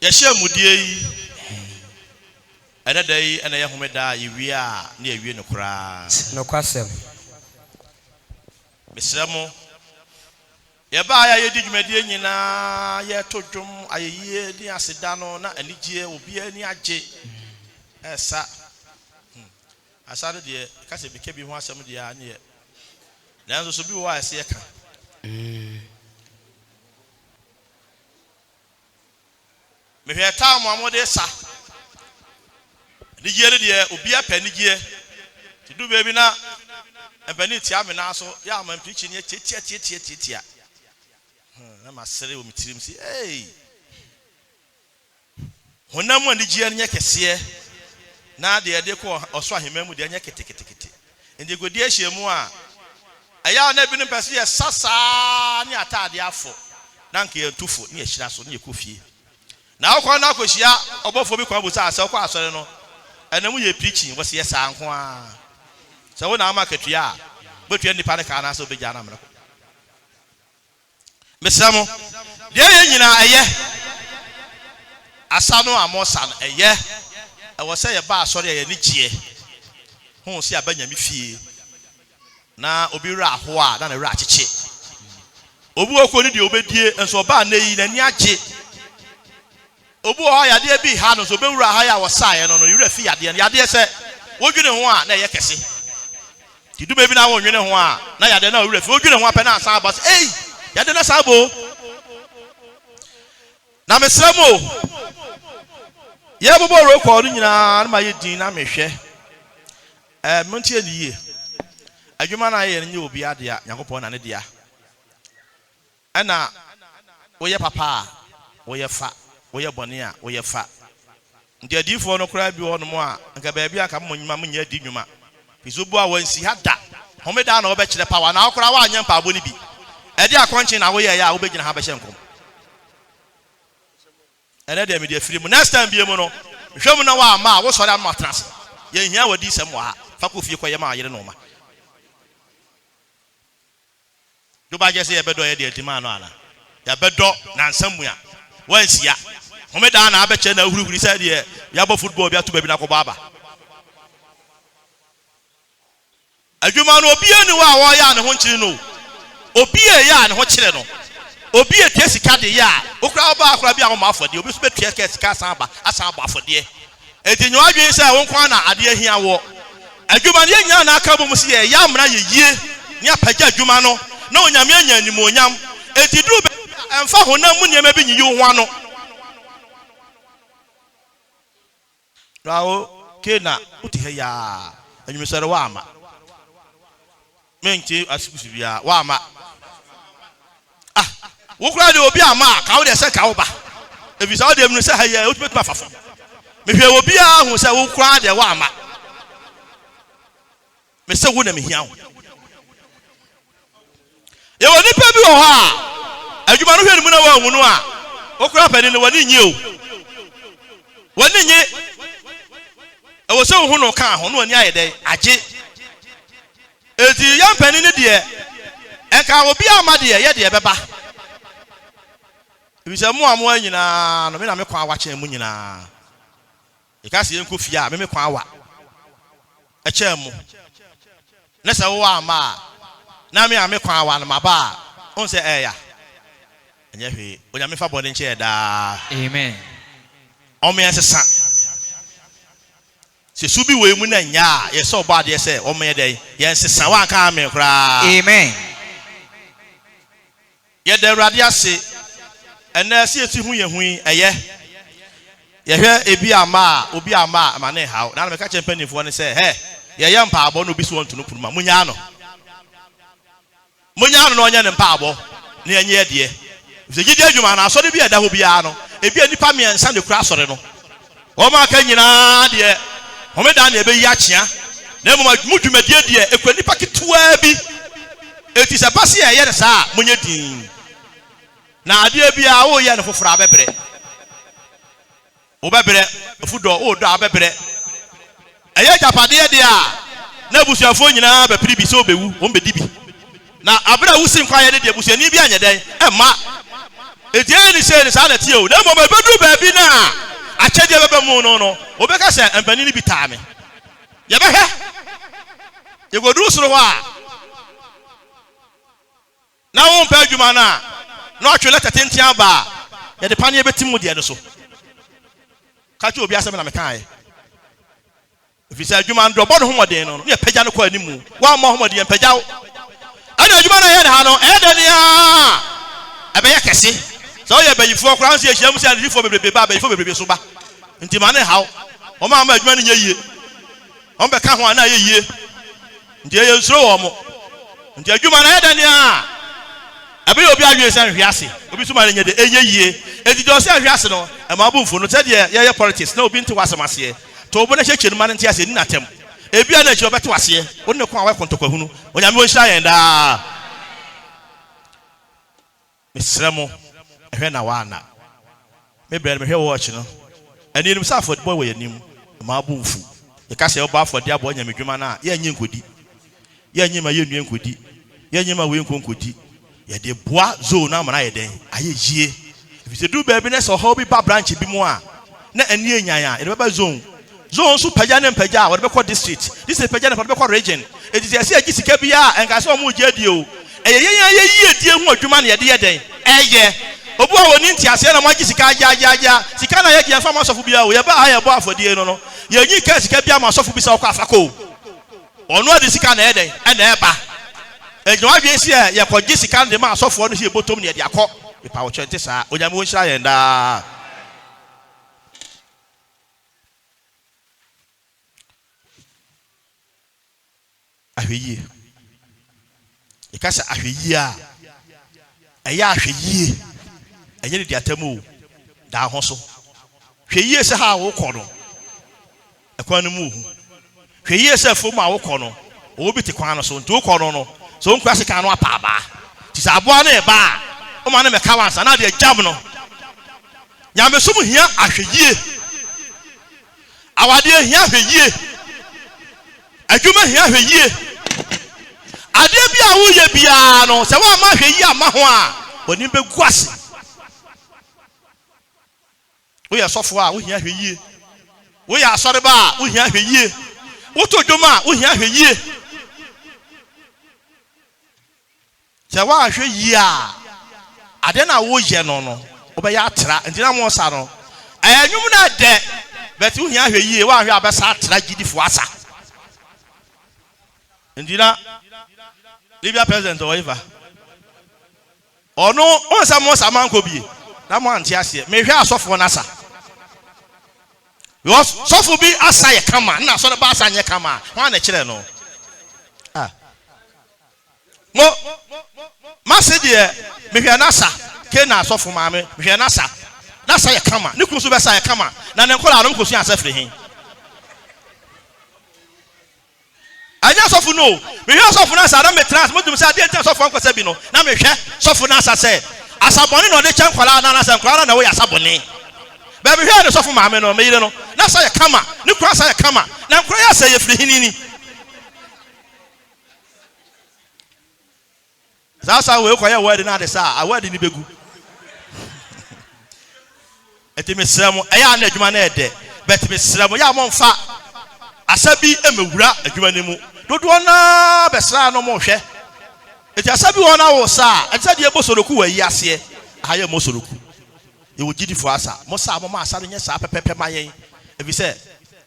Yashia Mudi another day and a young meda, we are near you no cry. No question. Miss Ramo Yabaya, you did Medina, yet to drum, AYEYIE, the Asidano, not any year will be any AGYEI. I started the Cassie became one some of the year. Now, so be why I say, maybe a time one more day, sir. The year, will be a penny year to do baby now. And Benny Tiam and also, yeah, I'm preaching yet, tia. I must say, with him, say, hey. When no one did you and Yakassia, now the idea or saw him with the Yakati. And the good year, she more. I have never been a person, Sassa, near Tadiafo, Nanky and 2 foot, near Shirasso, near Kufi. Now, Quanacosia, above for me, Quabusa, and then we are preaching was yes, Anqua. So when I market ya, but you any panic and also be Janam. Miss Samo, dear Yena, Asano Amosan, a year. I was say a bar, sorry, a niche. Who see a Benjamin fee. Now, Obira, Hoa, than a ratchet. Obuakwa the obedie, and so bad nay and Yachi. Obuaya, dear be Hanos, Obura Haya was signed on your fee at the end. Yadia said, what you know, nay, Yakasi. You do maybe now, you know, now you don't know if you don't want to but hey, you don't know Sabo. Now, Miss Samo, you have a more recording in my dinner, Michai. Montier, a human I and you will be at the Yakopon and India. And now, where your papa, where your fat, where your bonia, where your fat. Dear dear for no crab you on more, and baby, I come when Mamma Dinuma. Pizubua when she had that. Homedan over the power now, Krawa and Yampa will be. Edia Quanchin away, I will begin Habashenko. And then there free next time be a mono. Show me now, ma, what's what I'm matras. Yen here with this and what, Fakufi Koyama, you know. Do I just say a bedo idea, Timana? Ya bedo, nan somewhere. When's ya? Homedan, I bet you know who said here, Yabo football, you have to be Nakobaba. A human will be anywhere, and want you know. Obia ya and what children. Obia Tessica de ya, Okraba, Crabia, Maffa, the Obis Pettias Casaba, Asaba for dear. And in your ideas, I won't want to adhere here. A human young Akabusia, Yamra ye, near Paja Jumano, no Yamia anymore yam, and to do and for Honhom, maybe you want. Rao, Kena, Utia, and you said Wama. Menchi asubia wama wo kura de obi ama ka wo de se ka wo ba e bi sa wo de mu se ha ye ultimate mafafo me hwe obi a hu se wo kura de wama me se wo na me hia wo ye woni pa bi wo ha adwuma no hwe ni mu na wa hu no a wo kura pa ni no woni nyi o woni nyi e wo se wo hu no ka ho no ani ayede agye eti yam pani ne de e ka obi amade ye de beba bi se mo amo anyina no me na me kwa awa che mu nyina e ka se enko fia me kwa awa e che mu ne se wo ama na me kwa awa no maba on se eya enye hwe onya me fa bode nche da Amen. O me ensesa se subi we mu na nya ye so ba de se o me dey ye nsesa wa ka me kra. Amen. Ye de awurade ase ena se eti hu ye hu eye ye hwe ebi ama obi ama ma ne hawo na me ka chempanifo ne se he ye ye mpa abo no bi so ntu no puruma munya no no onye ne mpa abo ne enye de ze gidi adwuma na so de bi eda ho bia no ebi anipa me ensa ne kura sore no o ma ka nyina de Homedan ebe yachia na mu dwumadie de ekwani paketwa bi eti se base ye sa munye din na ade bia wo ye ne foforo abebre wo bebre fudo wo do abebre eye japade de a na busuafo nyina ba piri bi se obewu o mbedi bi na abra wusi nkwa ye de busuani bi anyeden emma Etieni say ni sa na tie o. Na mo be bedu ba bi na achede bebe mu no. Obeka say empani ni bi taa me. Ye be he. Ye go du soro wa. Na wo mpa adwuma na. Na otwele tetentia ba. Ye de pane betim mu de so. Ka che obi asem na me kan ye. If you adwuma ndo bo no homoden no. Ne pagya no kwa animu. Wa mo homoden en pagya. Ana adwuma na ye na ha no. E de ne a. Ebe ye kese. So ye be yifo kran se ehia mu se adifo bebrebe ba be yifo bebrebe so ba. Nti ma ne hawo. O ma ma adwuma ne ye yie. O be ka ho ana ye yie. Nti ye nsuro wo mo. Nti adwuma na ye de ne a. Abi obi adwe se hwe ase. Obi so ma ne nye de enye yie. Enti do se hwe ase no. E ma bu mfo no te de ye politics na obi nti wasemase. To obo na hye nu ma ne nti ase ni natem. Ebi ana chi obeto ase. Wo ne ko awe kontokahunu. Onyame wo hira yen da. Mesremo ehwe na wana. Me brɛ me hwe watch no. Ani nim sa for boy we anim. Ma bu mfu. Ye ka se oba afode abo nya medwuma na ye nyi nkodi. Ye nyi ma ye nue nkodi. Ye nyi ma we nkodi. Ye de boa zone na mana ye den. AYEYIE. If you do baby na so hobby ba branch bi mu a na ani enyan a ye be zone. Zone so pagya ne pagya wo be call district. This is pagya ne be call region. E di se agi sika bi a enka se o mu gye die o. AYEYIE die hu adwuma na ye de ye den. Eye. Obu a woni ntiase na mo agi sika agya. Sika na ye gye fa masofu bi a o ye ba ha ye bo afodie no no. Ye nyi ka sika bi a masofu bi sa o kwa afako. Ono adi sika na ye den e na e ba. Ejno adwen si e ye kogye sika de ma asofo no si ebotom ne ye de akọ. Ipa wo twente sa onyame wo hira yen da. AYEYIE. Ikasa AYEYIE a. Eya AYEYIE. Enye ne diatamu da ho so. Hweyie se ha wo kọ no. Ekwan no mu hu. Hweyie se fo ma wo kọ no. O bi te kwan no so nti wo kọ no no. So nkwa se kan no apa ba. Ti sa abo na e ba. O ma na me ka wansa na de jam no. Nyame so mu hia AYEYIE. Awade hia AYEYIE. Adwuma hia AYEYIE. Ade bia wo ye bia no se wa ma AYEYIE ama ho a oni be guase. Wo ya sofo a wo hia AYEYIE. Wo ya asore ba wo hia AYEYIE. Wo to dwoma wo hia AYEYIE. Se wa AYEYIE a ade na wo ye no no wo be ya atra nti na mo sa no anwum na de but wo hia AYEYIE wa hwe abesa atra gidifo asa. Ndina Libya president or whatever. Or no, on some more Samanko be. That one, yes, may hear soft one asa. You soft be asa, come on, now so the bass and your come on. One a channel. Ah, no, Master dear, may hear Nasa, Kena soft for mammy, may hear Nasa. That's how you come on. Nicholas Bessa, come on. Now then call our uncle yourself for him. I just of no. Me hear so for us, I don't be trans. What do you say? I didn't tell so for Uncle Sabino. Now me hear so for us, I said. As a bonnet on the champ, Colana, and Colana, away as a bonnet. But we hear the soft mamma or me, no. That's how you come out. No cross, I come out. Now, Korea say if Hinini. That's how we acquire word in other side. I word in the begu. It is Miss Ramo, I am a human, but Miss Ramo, ya won't fat. Asabi emewura adwumanimu dodo na besra no mo hwe eti asabi wona wo sa eti de ebosoroku wa yi ase aye mo soroku e wo gidifo asa mo sa mo ma asa no nya sa pepepe mayen ebi se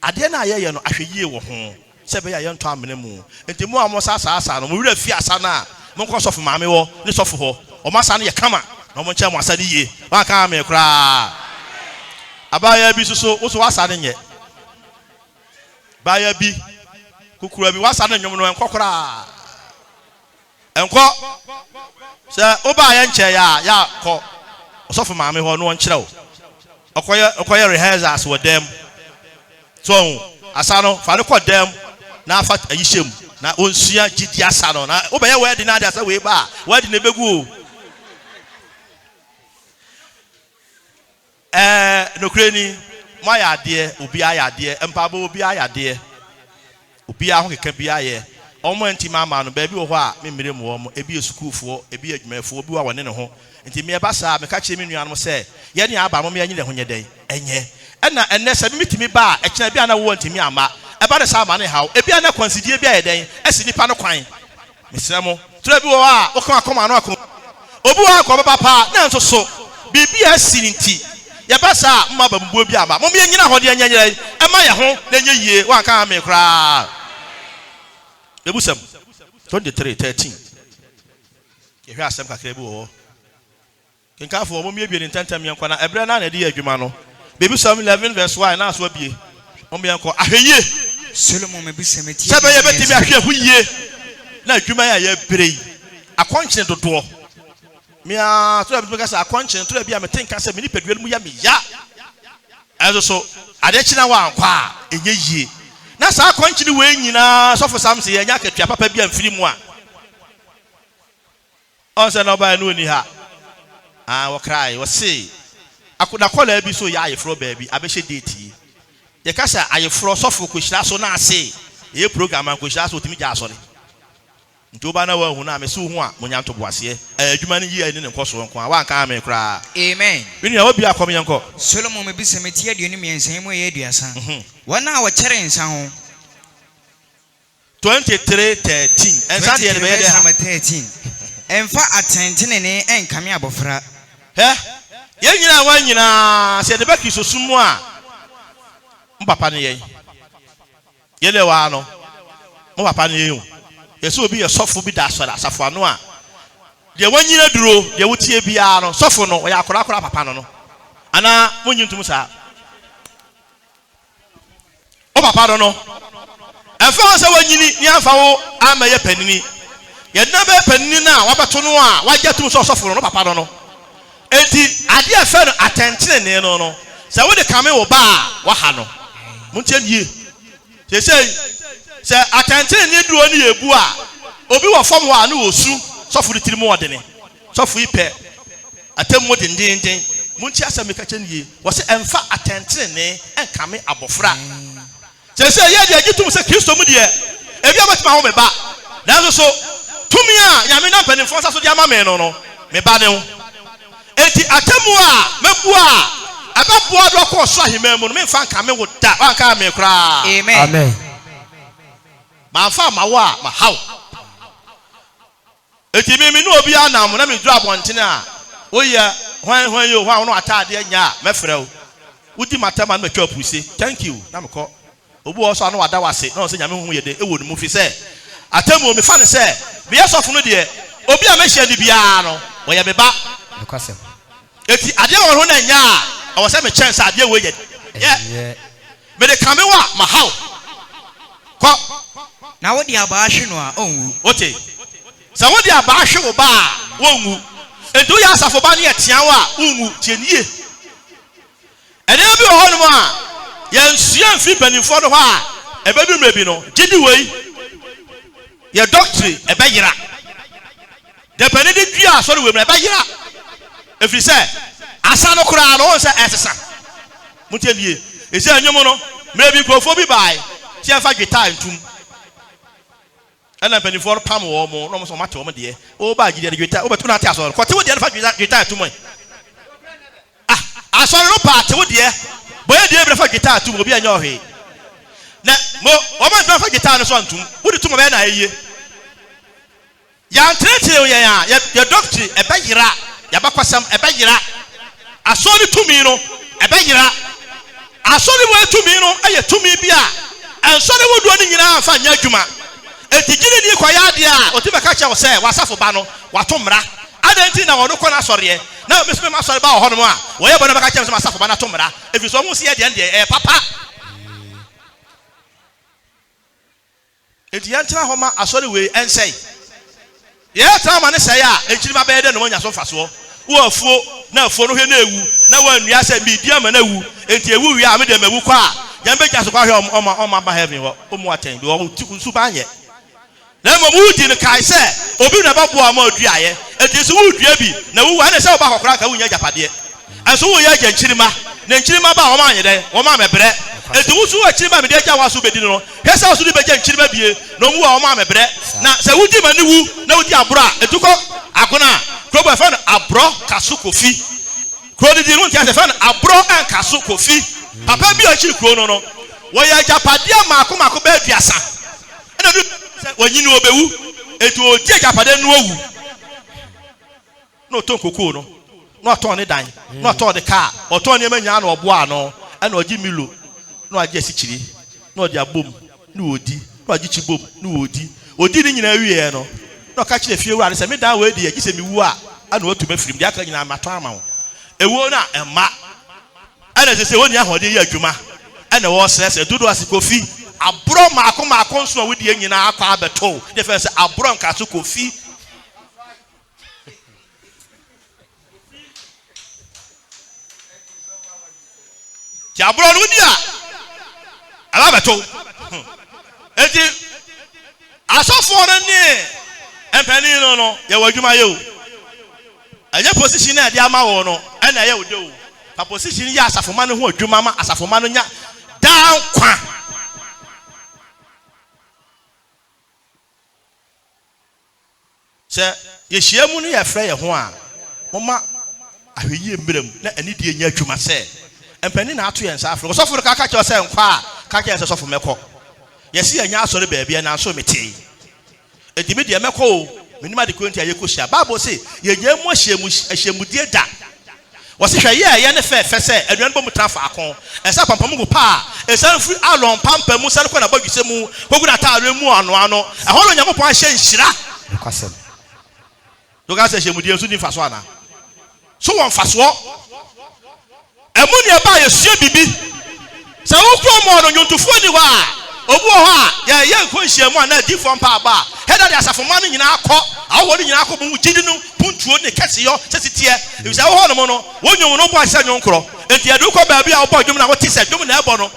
ade na aye no AYEYIE wo ho se be ya ye nto amene mu enti mo a mo sa asa no mo wura fi asa na mo nko sofo maame wo ni sofo ho o ma sa no ye kama na mo nche mo asa ni ye wa ka me kra abaya bi so wo so asa ne nye baya bi kukura bi wasa na nwom no enkokora enko se oba ya nche ya ko osofu maame ho no nkyerɛ wo okoye rehearsals with them so asa no fa ne kɔ dem na afa ayihyem na onsua gidi asa no na oba ya wadi na asa we ba wadi na begu no kreni my idea obi ayade empabo obi ayade obi aho keka bi aye omo anti mama no ba bi wo ho a memire mo omo ebi esukufo ebi adwumafo obi wa wone ne ho nti me ba sa me ka che me nuanom se ye ne aba mo me anyi ne ho nyeden enye na enne se me mitimi ba e kina bia na wo ntimi ama e ba de sa ama ne hawo e bia na kwansidie bia yeden esi nipa no kwan mesra mo tura bi wo a wo kan akoma no akoma obi wa akoma papa na nso so bibia sininti ya ba sa mma ba mbuo bi ama mo me nyina ho de anyanyira e ma ye ho na nye yie wa kan me kra ebusam 23:13 ye hwa asem kakra bi wo kenka fo mo me bi ni tantam yankwa na ebre na na de adwuma no Psalm 11:1 na so bie mo me yanko aheye Solomon me bi semeti sebe ye betimi ahwe hu yie na adwuma ya ye brei akonche dodo mia to be ka sa akonche to be am tenka se me ni pedua mu ya me ya ezo so ade kina wa ankwa enye yie na sa akonche ni we nyina sofo samse ye nya ketua papa bi amfiri mu a on se no ba no ni ha wo cry wo say akoda kola bi so ya ayefro ba bi abehye date ye kasa ayefro sofo ko hira so na ase ye program an ko hira so timi ja asore nti oba na wa hu na me so hu a monya nto boase adwuma ni yi ani ne nkoso nko a wa nka ame kra amen wini ya obi akom yenko Solomon me bi semeti aduonu miensan mu ye aduasa wana wa kyere nsan ho 23:13 ensan de be ye de 13 emfa atentene ne enkame abofra ye nyina wa nyina se de ba kisosumu a mpapa ne ye le wa no mpapa ne ye yeso obi ye sofo bi da asora asafo ano a de wanyina duro de wotie bia no sofo no ya akora papa no ana monyintum sa o papa no efa se wanyini ni afa wo ama ye panini ye na be panini na wabeto no a wajetum so sofo no papa no enti ade afa no atentene ne no se wo de kame wo ba wa ha no muntie nie se atentene ne duro ne ebu a obi wo fom wa na wo su sofo de tirimu odene sofo ipe atemmo dindindin muntie asame ka nie wo se emfa atentene ne enkame abofra se ye de agitum se Kristo mu de ebi abatima ho me ba na so tumi a nyame na panimfo sa so de ama me no me ba ne ho enti atemu a mebu a ababoa do ko so ahememu no me fa nka me wo da wa nka me kra amen ma fa ma wa ma haw enti me no obi anam na me duru abontene a oya hwan yo hwan no atade anya me frɛ wo udi matama na twa puse thank you na me ko obu o so anu wada wase na o se nyame hu ye de e wo no mu fi se atemu me fa ne se me yesofo no de obi a me hia ni bia no wo ye me ba ekwasem eti ade wo ho na nya a wo se me chance ade we ye me de kame wa ma haw ko na wo di aba ahwe no a onwu ote sa wo di aba ahwe wo ba wonwu edu ya asafo ba ne etia wa unwu tienie ene bi wo ho no a ye nsua mfi banifo no ho a ebedu mrebi no gidi wei ye doctrine ebeyira de panidi dua so we ebeyira efiri se asa no kura no se esesa mutelie ese anyom no mrebi krofo bi bai ti afa dweta ntum ana banifo no pam wo mo no so mate wo de o ba gidi de dweta o betu na ate aso ko te wo de fa dweta ntum aso no pa te wo de boye de fa dweta ntum obi anya ohwe na mo o ma fa dweta no so ntum wo de tum be na ayeye ya ntrete ya doctrine ebeyira ya bakwasam ebeyira asori tumi no ebeyira asori wo tumi no eye tumi bia ensori wo do ni nyina afa nya adwuma etigini ni kwa ya de a otibe ka cha wo se wasafo ba no watomra adanti na wo ko na asori na mesme ma asori ba ho no a wo ye bo na ba ka cha wasafo ba na tomra efi so mo se ye de papa eti yantra ho ma asori we ensei ye tama ne say a enchirima be de no nya so faso wo afuo na afuo no hwe na ewu na wa nua se bi dia ma na ewu enti ewu wi a me de mawu kwa ya be ja so kwa hwe o ba heaven ho o mu aten bi o nsu ba anye na mo mu di ne kai se obi na ba bo ama odua ye enti so wo dua bi na wu wa na se wo ba kokora ka wu nya japade enso wo ye ja enchirima na enchirima ba o ma anye de o ma mebre enti wusu wa chiri ba me de agya waso bedi no hesa waso de begya chiri ba bie no mu wa o ma mebre na se wudi mani wu na wudi abro a etuko agona krobo fa no abro kaso kofi krodi di run ti ase fa no abro an kaso kofi papa bi o chiri kro no wo ya japade maako ba aduasa ena du wanyini obewu etu o ti japade no owu no ton kokoo no no ton ne dan no ton de car o ton ne manya na obo ano ena oji milo no agi asichiri no odi abom no odi no agi chibom no odi ni nyina wiye no no ka kire fie wura se me dan we di agi se mi wu a ana otu mafirim dia ka nyina mato ama wo ewo na emma ana se woni ahode ye adwuma ana wo stress dudu asikofi abro maako nso a wodi nyina akwa abeto de fe se abro nka so kofi ti abro no wodi a ala beto enti asofo no ni empani no ye wadwuma ye o anya position na de ama wo no ana ye wode o pa position ya asafoma no ho adwuma ma asafoma no nya down kwa se ye hyiamu no ye frɛ ye ho a moma ahweyie mbrem na ani die nya adwuma se empani na ato ye nsa afro sofo no ka kye se nkwa a ka kye se sofo mekɔ ye se anya asɔre baabia na so mete edimi de mekɔ o minima de konti aye kohyia bible say ye nya mu ahyemudie da wo se hwɛ ye ne fɛ se aduan bɔ mu trafa akon ɛsa pampam go pa ɛsa firi alon pampam mu sare kɔ na bagwise mu koguna taare mu ano ɛhɔ no nyakopɔn ahyɛ nhyira Nkwasem. do ga se ahyemudie nso ni faso ana so won faso ɛmu ne ba ye sua bibi sɛ wo kɔ mo no nyuntufo ni hɔ a obu hɔ a ye nko nhyiamu ana di fo mpa aba heda de asafoma no nyina akɔ awo no nyina akɔ mu gidi no puntuo ne kɛse yo sesitie e bisa wo hɔ no mo no wonwom no bo ahye nyonkro enti adu kɔ baabi a wo bɔ dwom na wo ti sɛ dwom na ɛbɔ no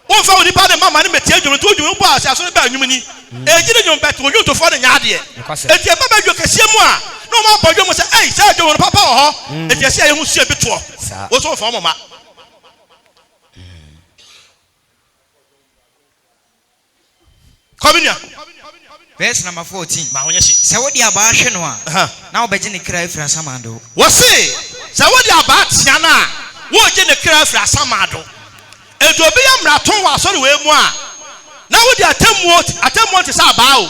wo fa wo nipa de mama ne metie dwom to dwom bo a aso ba nwum ni e gidi dwom bet wo nyuntufo no nyaade enti eba ba dwo kɛse mu a no ma bɔ dwom sɛ ei sɛ dwom no papa wɔ hɔ enti ɛsɛ ye hu sua bi toɔ wo so fa mo ma Kominia. Verse number 14. Ma honye shi. Se wodi aba hwe no a. Na obegye ne kra afira samado. Wo se se wodi aba tia na wo gye ne kra afira samado. Edo bi ya mraton wa sori we mu a. Na wodi atemmo te sa aba o.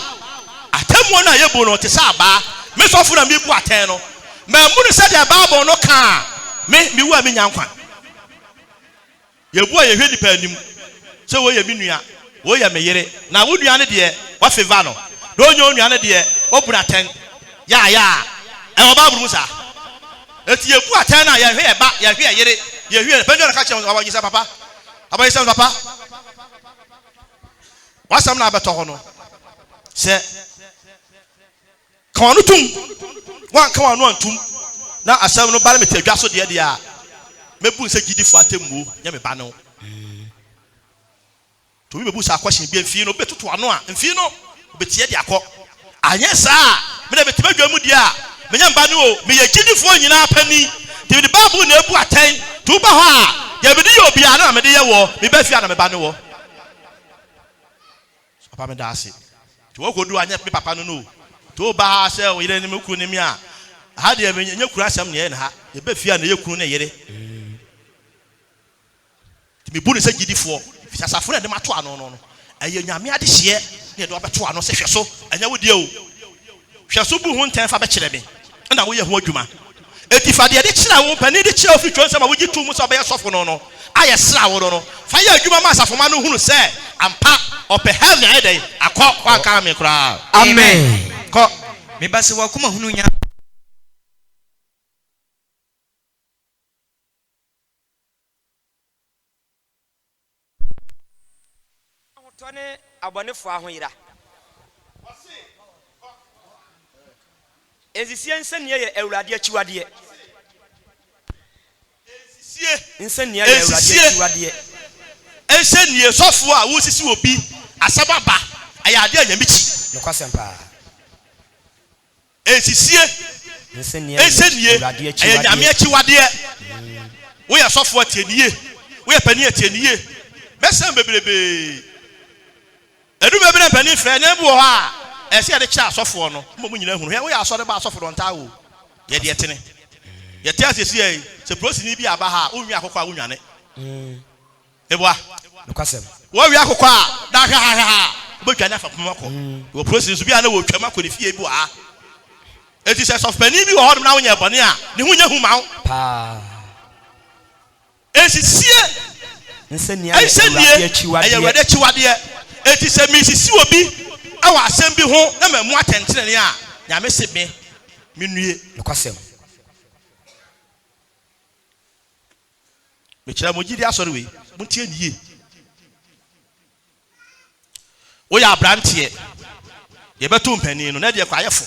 Atemmo na yebu no te sa aba. Me sofo na me bu aten no. Ma mu ne se de Bible no ka. Me wu a me nyankwa. Yebu a ye hwe nipa anim. Se wo ye minua. Wo ya me yere na wo nua ne de wa favor no do onyo nua ne de wo buna ten ya e oba buru musa eti yeku aten na ya hwe e ba ya hwe e yere ya hwe penjo na ka che abagisa papa wasam na abeto ho no se kan no tum wan kan no antum na asam no bare metadwa so de a mebu se gidi fo atemmu nya me ba no to we bebu sa question bi mfi no betutu ano a mfi no betie de akọ anye saa me na betime dwa mu di a menya mba no o me ye gidifo nyina pani de Bible na ebu aten to ba ho a ye be di ye obi a na me de ye wo me ba fi a na me ba no wo papa me da ase to wo kodu anye me papa no no to ba ha se o yire ni me ku ni mi a ha de me nya kura asam ne ye na ha ye ba fi a na ye kunu na yere ti me bu ne se gidifo fisasafo na de mato ano no aye nyame ade hye ne de obeto ano se hweso anya wodie o hweso bu hu nten fa be kire me na wo ye ho adwuma etifade de kire wo pani de kire ofi twon se ma wo gitu mu so be sofo no aye sra wo no fa ye adwuma ma asafo ma no hunu se ampa ope heaven ede akọ kwa ka me kura Amen. ko Me ba se wakoma hunu nya tone abonefo ahoyira ezisie nsenie ye awurade achiwade ezisie nsenie ye awurade achiwade ensenie sofo a wo sisi obi asababa ayade anyamichi Nkwasem pa. ezisie Nsenie awurade anyame achiwade wo ye sofo atienie wo ye pani atienie Messam bebrebe. Edu bebrebe pani frɛ na bu ho a ɛsɛ yɛde kyɛ asɔfo no. Mo nyina hunu. Hɛ wo yɛ asɔre ba asɔfo don ta wo. Yɛ de etene. Yɛ te asesi yi. Se prosini bi aba ha, wo nwi akokɔ a wo nwane. Ebua. Nokwasem. Wo wi akokɔ a da ha. Bo twa na fa poma kɔ. Wo prosini so bi a na wo twam akɔ ne fie bi wa. Eti se sɔfpani bi wo hɔ na wo nya bɔne a, ne ho nya hu ma wo. Pa. Esisie. Nsenia Awurade akyiwade. Eti se mi sisi obi awa asɛm bi ho na mamu atɛntenene a nyame se me nue. Nokwasem. Me kyerɛ mo gidi asɔre we. Mo tie nie. Wo ya abranteɛ. Ye beto mpani no na de kwa yefo.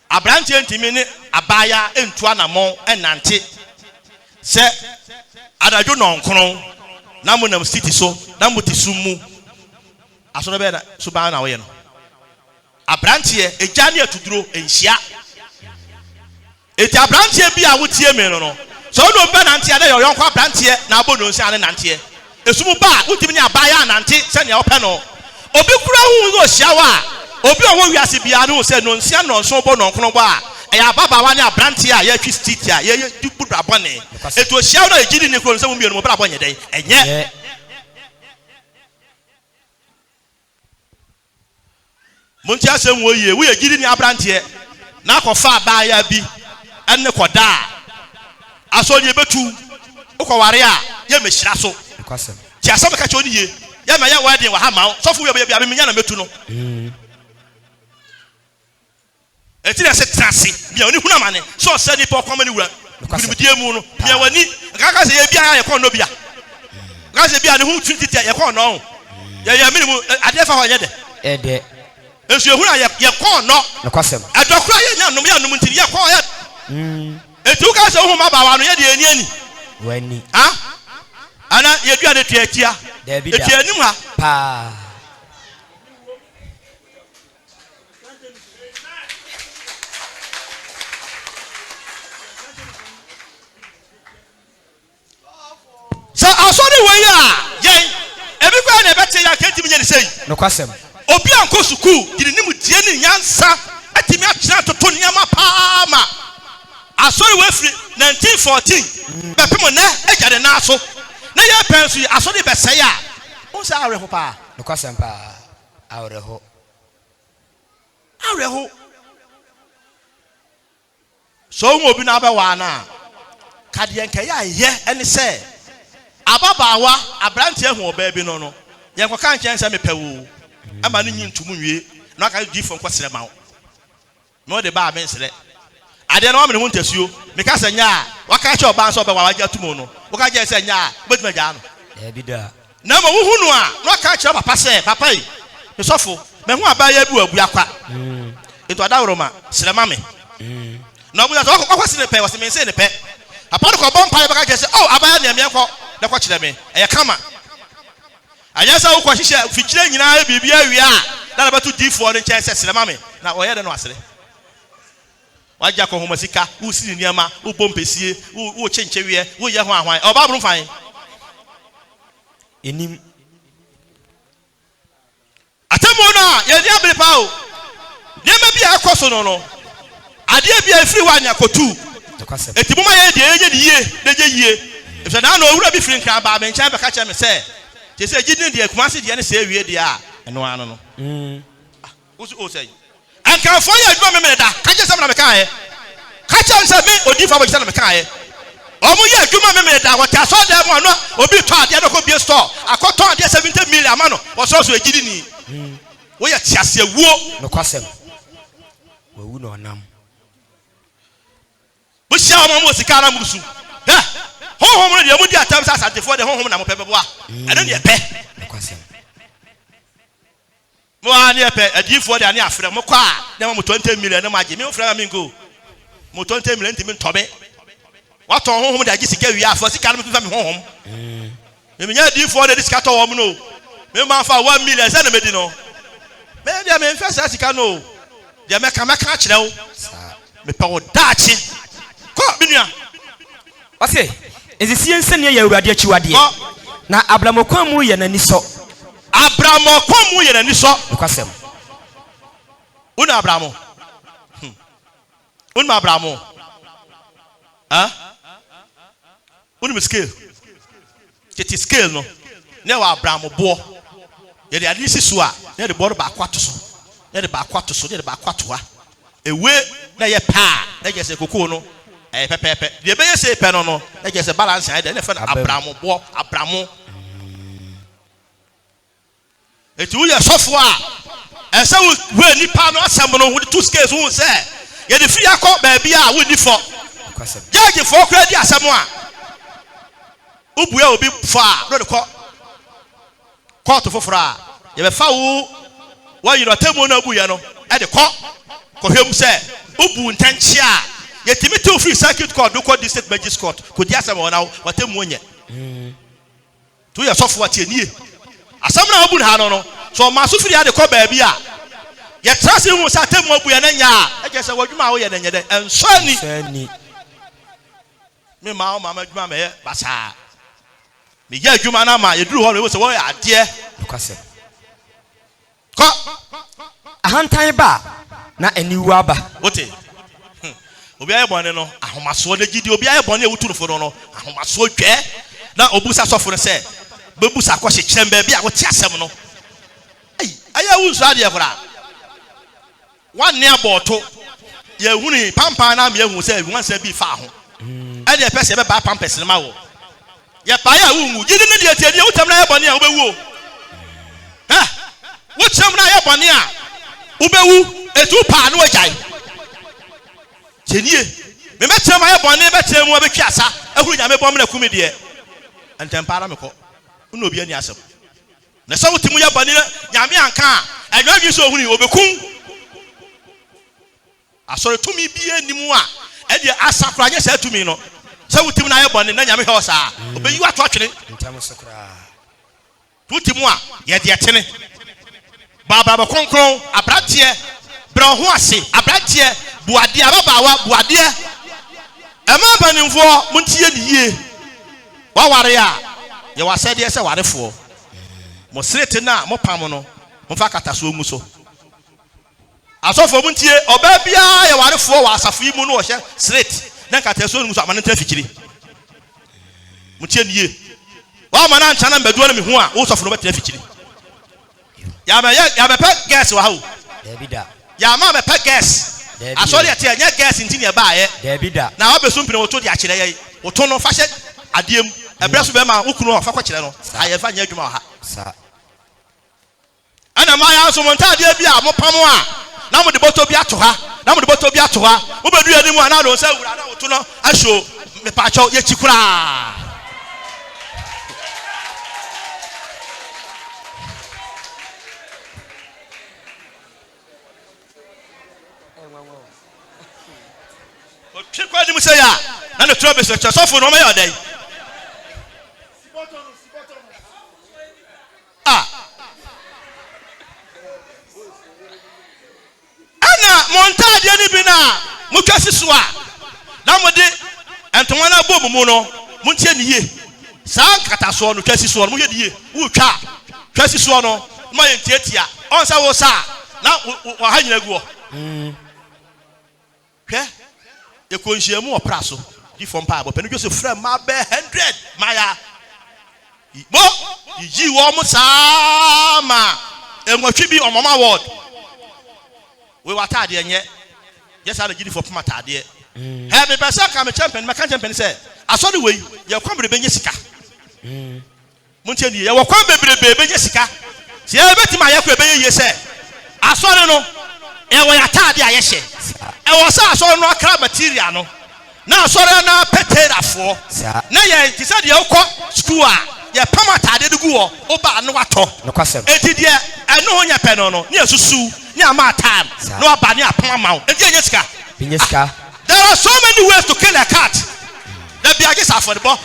Abranteɛ ntimi ne abaya entu anamon enante. Se adadwo nonkron na mo nam city so na mo tisumu asoro be na so ba na wo ye no abranteɛ egya ne atuduro enhia eti abranteɛ bi a wotie me no so no be nante na ye yonko abranteɛ na abo no nsia ne nante esumu ba wotimi ne abaya nante se ne opɛ no obi kura hu go hia wa obi owo wiase bia no se no nsia no nso bo nonkron ba ɛyɛ ababawa ne abranteɛ a yɛtwi street a yɛyɛ dubu abɔne eto hia no egidi ne kro no se mu mienu mo bra abɔnye den enye Monti asem wo yie wo ye gidi ni abranteɛ na akɔfa abaya bi enne kɔda aso ni ebetu ukɔware a ye mehyira so Nokwasem. ti asem ka kyɛ oni ye ye ma ye wedding wa ha ma sɔfo ye bia me nya na metu no eti na se trase bia oni huna mane so se ni po kwama ni wura gudumdie mu no bia wani kaka se ye bia ye kɔ no bia kaka se bia ne hu 20 ye kɔ no ye minimum ade fa ho ye de Ede. Esu ehuna ye kon no. Nokwasem. Adokura ye nya nom ntiri ye kon ye. Etu ka se hu ma ba wa no ye de ani ani. Wani. Ha? Ana ye dua de tiatia. Eti anim ha. Pa. So asori we ya yen ebi kwa na bete ya kenti nya ni sei. Nokwasem. Obi anko suku gidi nimu die ni nyansa atimi akyina toto nyama paama asori we free 1914 bepemo na agade na so na ye pensu asori be sei a unsa areho pa Nokwasem pa. Areho so mo obi na be wa na kade enka ya ye ene se ababawa abrante ehu oba bi no ye nkoka nkyɛn se mepewo ama no nyintumu nwie na aka di fon kwasere ma wo no de ba mensere ade na wo me ho ntasuo me ka sanya a waka che oba nso oba wa wagya tumu no wo ka je sanya a betuma gya no bi da na ma wo hunu a no aka che papa se papa yi me sofo me ho abaya bi Abuakwa ento adawroma sere ma me na obu ya so kwasere pe wase me se ne pe papa ko bon pa ba ka je se oh abaya ne me enko na kwa kire me e kama anyasa wo kwahihye fikire nyina bibia wi a na batu difo no nkyɛn sɛ sere mame na ɔyɛ de no asere wagya ko homa sika wo siri niama wo bompesie wo kyenkyɛwie wo yɛ ho ahwan ɔba bro fan enim atamo no yɛ dia bere pa o niama bia akɔ so no ade bia efiri wa anya kotu Nokwasem. etiboma yɛ de yɛ de yie efɛ na no owura bi firi nkran ba me nkyɛn bɛka kyɛ me sɛ Jese gidi de kumase de ne se wie de a eno ano no. O say. Anka fo ye aduma me da. Ka je sam na me kan ye. Ka che nse me odi fa bo je na me kan ye. Omo ye aduma me da wota so da mo no obi to ade do ko bi store. Akoto ade 70 million ama no. Wo so so egidi ni. Wo ye tiase wuo. Nokwasem. Wo wu no nam. Bo sia omo mo sika na musu. Ha. Honhom no de mu di atam sa asantefo de honhom na mo pebeboa eno ne pe Nokwasem. mo ani pe adifo de ani afre mo kwa na mo 20 million na mo age me ofra me ngo mo 20 million ntimi ntobe wato honhom de age sika wi afo sika no me honhom me nya adifo de sika to wo mo no me ma fa 1 million se na me di no me dia me mfa sa sika no dia me ka kire wo me pa wo daachi ko binua Ose ezisie nsenia ya Awurade akyiwade na abramokwan mu ye nani so abramokwan mu ye nani so nokwasem una abramo una abramo una scale keti scale no ne wa abramo bo ye de ade sisu a ne de bo ba kwato so ne de ba kwato so ne de ba kwato ha ewe na ye pa na je se kokoo no pepepe de be ye se pe no no na je se balance ai de ne fa abramo bo abramo etu ye sofo a ese we nipa no asem no with two scales who say ye de free akọ ba bia we ni fo judge for kra di asem a ubuya obi fa no de ko court fofora ye be fa wo yiro temu na buya no e de ko hwem say ubu ntanchi a ye timi to free circuit court do ko district magistrate court ko di asem wona watemu onye tu ye sofo atie nie asem na obu ha no so ma so free ade ko ba bia ye trust hu say temu abuya na nya e je say wadwuma wo ye na nya de ensani me ma o mama dwuma me basa me ya dwuma na ma ye duru ho no we say wo ya ade nokwasem ko ahantan ba na aniwu aba ote obi aye bone no ahomaso na gidi obi aye bone ewutu no fo no ahomaso dwe na obusa sofo no say bebusa kwose kyerem bia wo ti asem no aya wunsu ade ekora wanne aboto ye huni pampa na me ehun say wansa bi fa ho ade pese be ba pampes ne ma wo ye pa ya wungu gidi ne de tie wutam na ye bone a wo bewu wutam na ye bone a wo bewu etu pa no agyai chenie me metem aye bone betem wo betwi asa ehuru nya me bom na kumi de entempara me ko una obi ani asem na so wotimu ye bone nya me anka anwadwi so ohuni obekun asore tumi bi animu a e de asakura nya sa tumi no so wotimu na ye bone na nya me he sa obeyi ato atwene ntam sokra wotimu a ye de atene baba ba konkron abratie bro ho ase abratie buade ababawa buade ema banimfo muntie ni yie waware a ye wasede se warefo mo srete na mo pam no mo fa kataso ngu so asofo muntie oba bia ye warefo wa asafo yi mu no hye srete na kataso ngu so amane trafikiri muntie ni yie wa mana nchana mbeduo na me hu a wo sofo no betrafikiri ya be pe gas wa ho David ya ma be pe gas asori ate nya gas ntini e ba ye David na wa be so mpine woto di akire ye woto no fa hye adiem ebra so be ma ukunu fa kwa kire no aye fa nya adwuma ha sa ana ma ya so monta ade bia mo pam a na mo de boto bi ato ha na mo de boto bi ato ha mo be du ani mu ana do se wura na woto no ahyo me pa cho ye chikura Chikwa di mu say ya na no trouble so sofo no ma ya dai ana montaje ni bi na mutwasi so a na mo de entonwa na bom mu no muntie ni ye san kata so no twasi so no mo ye die wo twa twasi so no ma ye tiatia on sa wo sa na wa ha nyina guo hwe e ko nhyiamu opra so di fom pa bo penu Joseph fra ma be 100 maya mo yi wo mo sa ma enwatwi bi omama ward we watade enye yes ala gidi for puma tade he be pesa ka me champion me kan champion say asori we ye kwambre benye sika muntie ni ye wo kwambre benye sika se e betima ye ko benye ye say asori no e wo yatade aye hye e wo sa asori no akra material no na asori na peterafo na ye ti say de ukọ school a ye pama tade de gu wo oba no wato no kwasem etidie eno ho nya pe no ni asusu ni ama time no aba ni apama mawo enti enye sika there are so many ways to kill a cat that be against affordable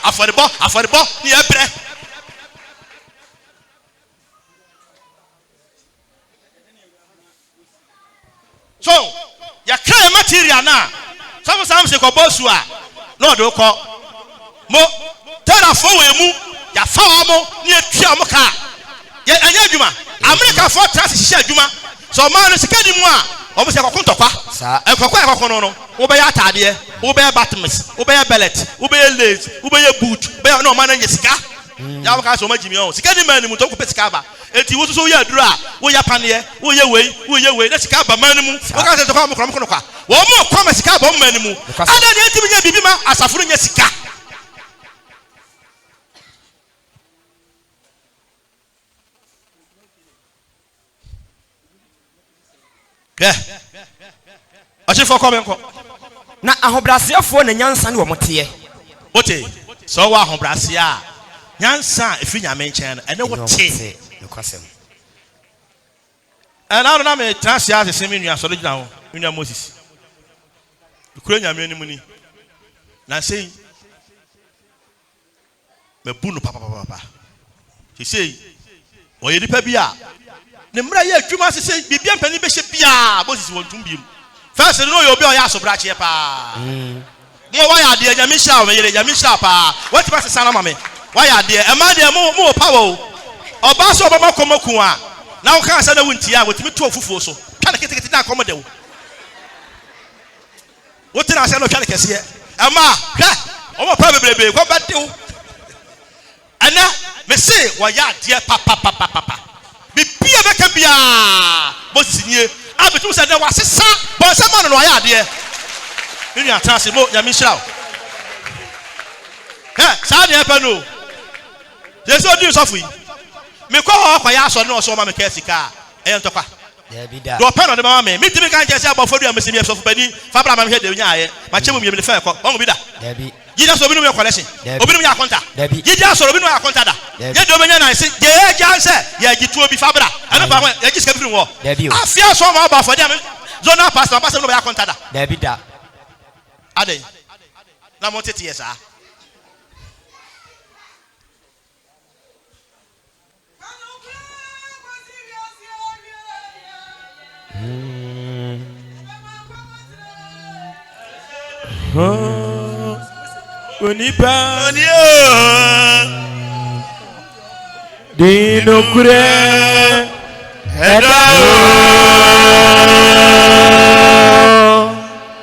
ni ebre so ya kra material na some say ko bosu a no do ko mo terafo we mu ya fa omo ni etua omo ka ye anya adwuma America for trans hihia adwuma so man no sika di mu a omo se kokontokwa ekokwa no wo be ya atade wo be ya bottoms wo be ya bellet wo be ya lace wo be ya boot be ya no man na sika ya ka so magimi on sika di man ni mu to ko pe sika ba enti wo so ya aduru a wo ya pane wo ye wei na sika ba man ni mu wo ka se to kwa mo kwa wo mo kwa ma sika ba man ni mu ada ni enti nya bibi ma asafuru nya sika Achifo come enko na ahobrasiafo na nyansa ne wo mote ote so wa ahobrase a nyansa efi nyame nchen ene wote nokwasem ana na me transia asese me nua so de gina ho nua Moses ikure nyame ni muni na sei me bunu papa sei oye dipa bi a ne mra ye adwuma sese bibia mpani be hye bia Moses wontum biem first no yo be o ya so brache pa mo wa ya de nyame hya o me yere nyame hya pa what pass sana mame wa ya de e ma de mo power o ba so obama komaku a na wo kan sa na wunti a wotimi to ofufuo so twa na ketekete na komo de wo wotina sa no twa na kese e ma hwa o mo pa bebrebe ko ba de wo ana me say wa ya de papa bibia beka bia bosinye abetu se de wasesa bo se ma no ya de ni atase mo nyame hira sa de pa no Yesu di sofu yi me ko ho kwa ya so ne so ma me ka sika e ntokwa do pa no de ma me timi kan je se abofo du amesi bi sofu bani fa bra ma me hede nya aye ma chemu mi me fa ko on bi da Yida so binu me collection obinu ya konta yida so binu ya konta da ye do menya na se je janse ye agituo bi fabra ana ba ye giska bi wo afia so ma ba for dem zonal pastor no ya konta da da ade na mo tete yesa Onipa Dino kure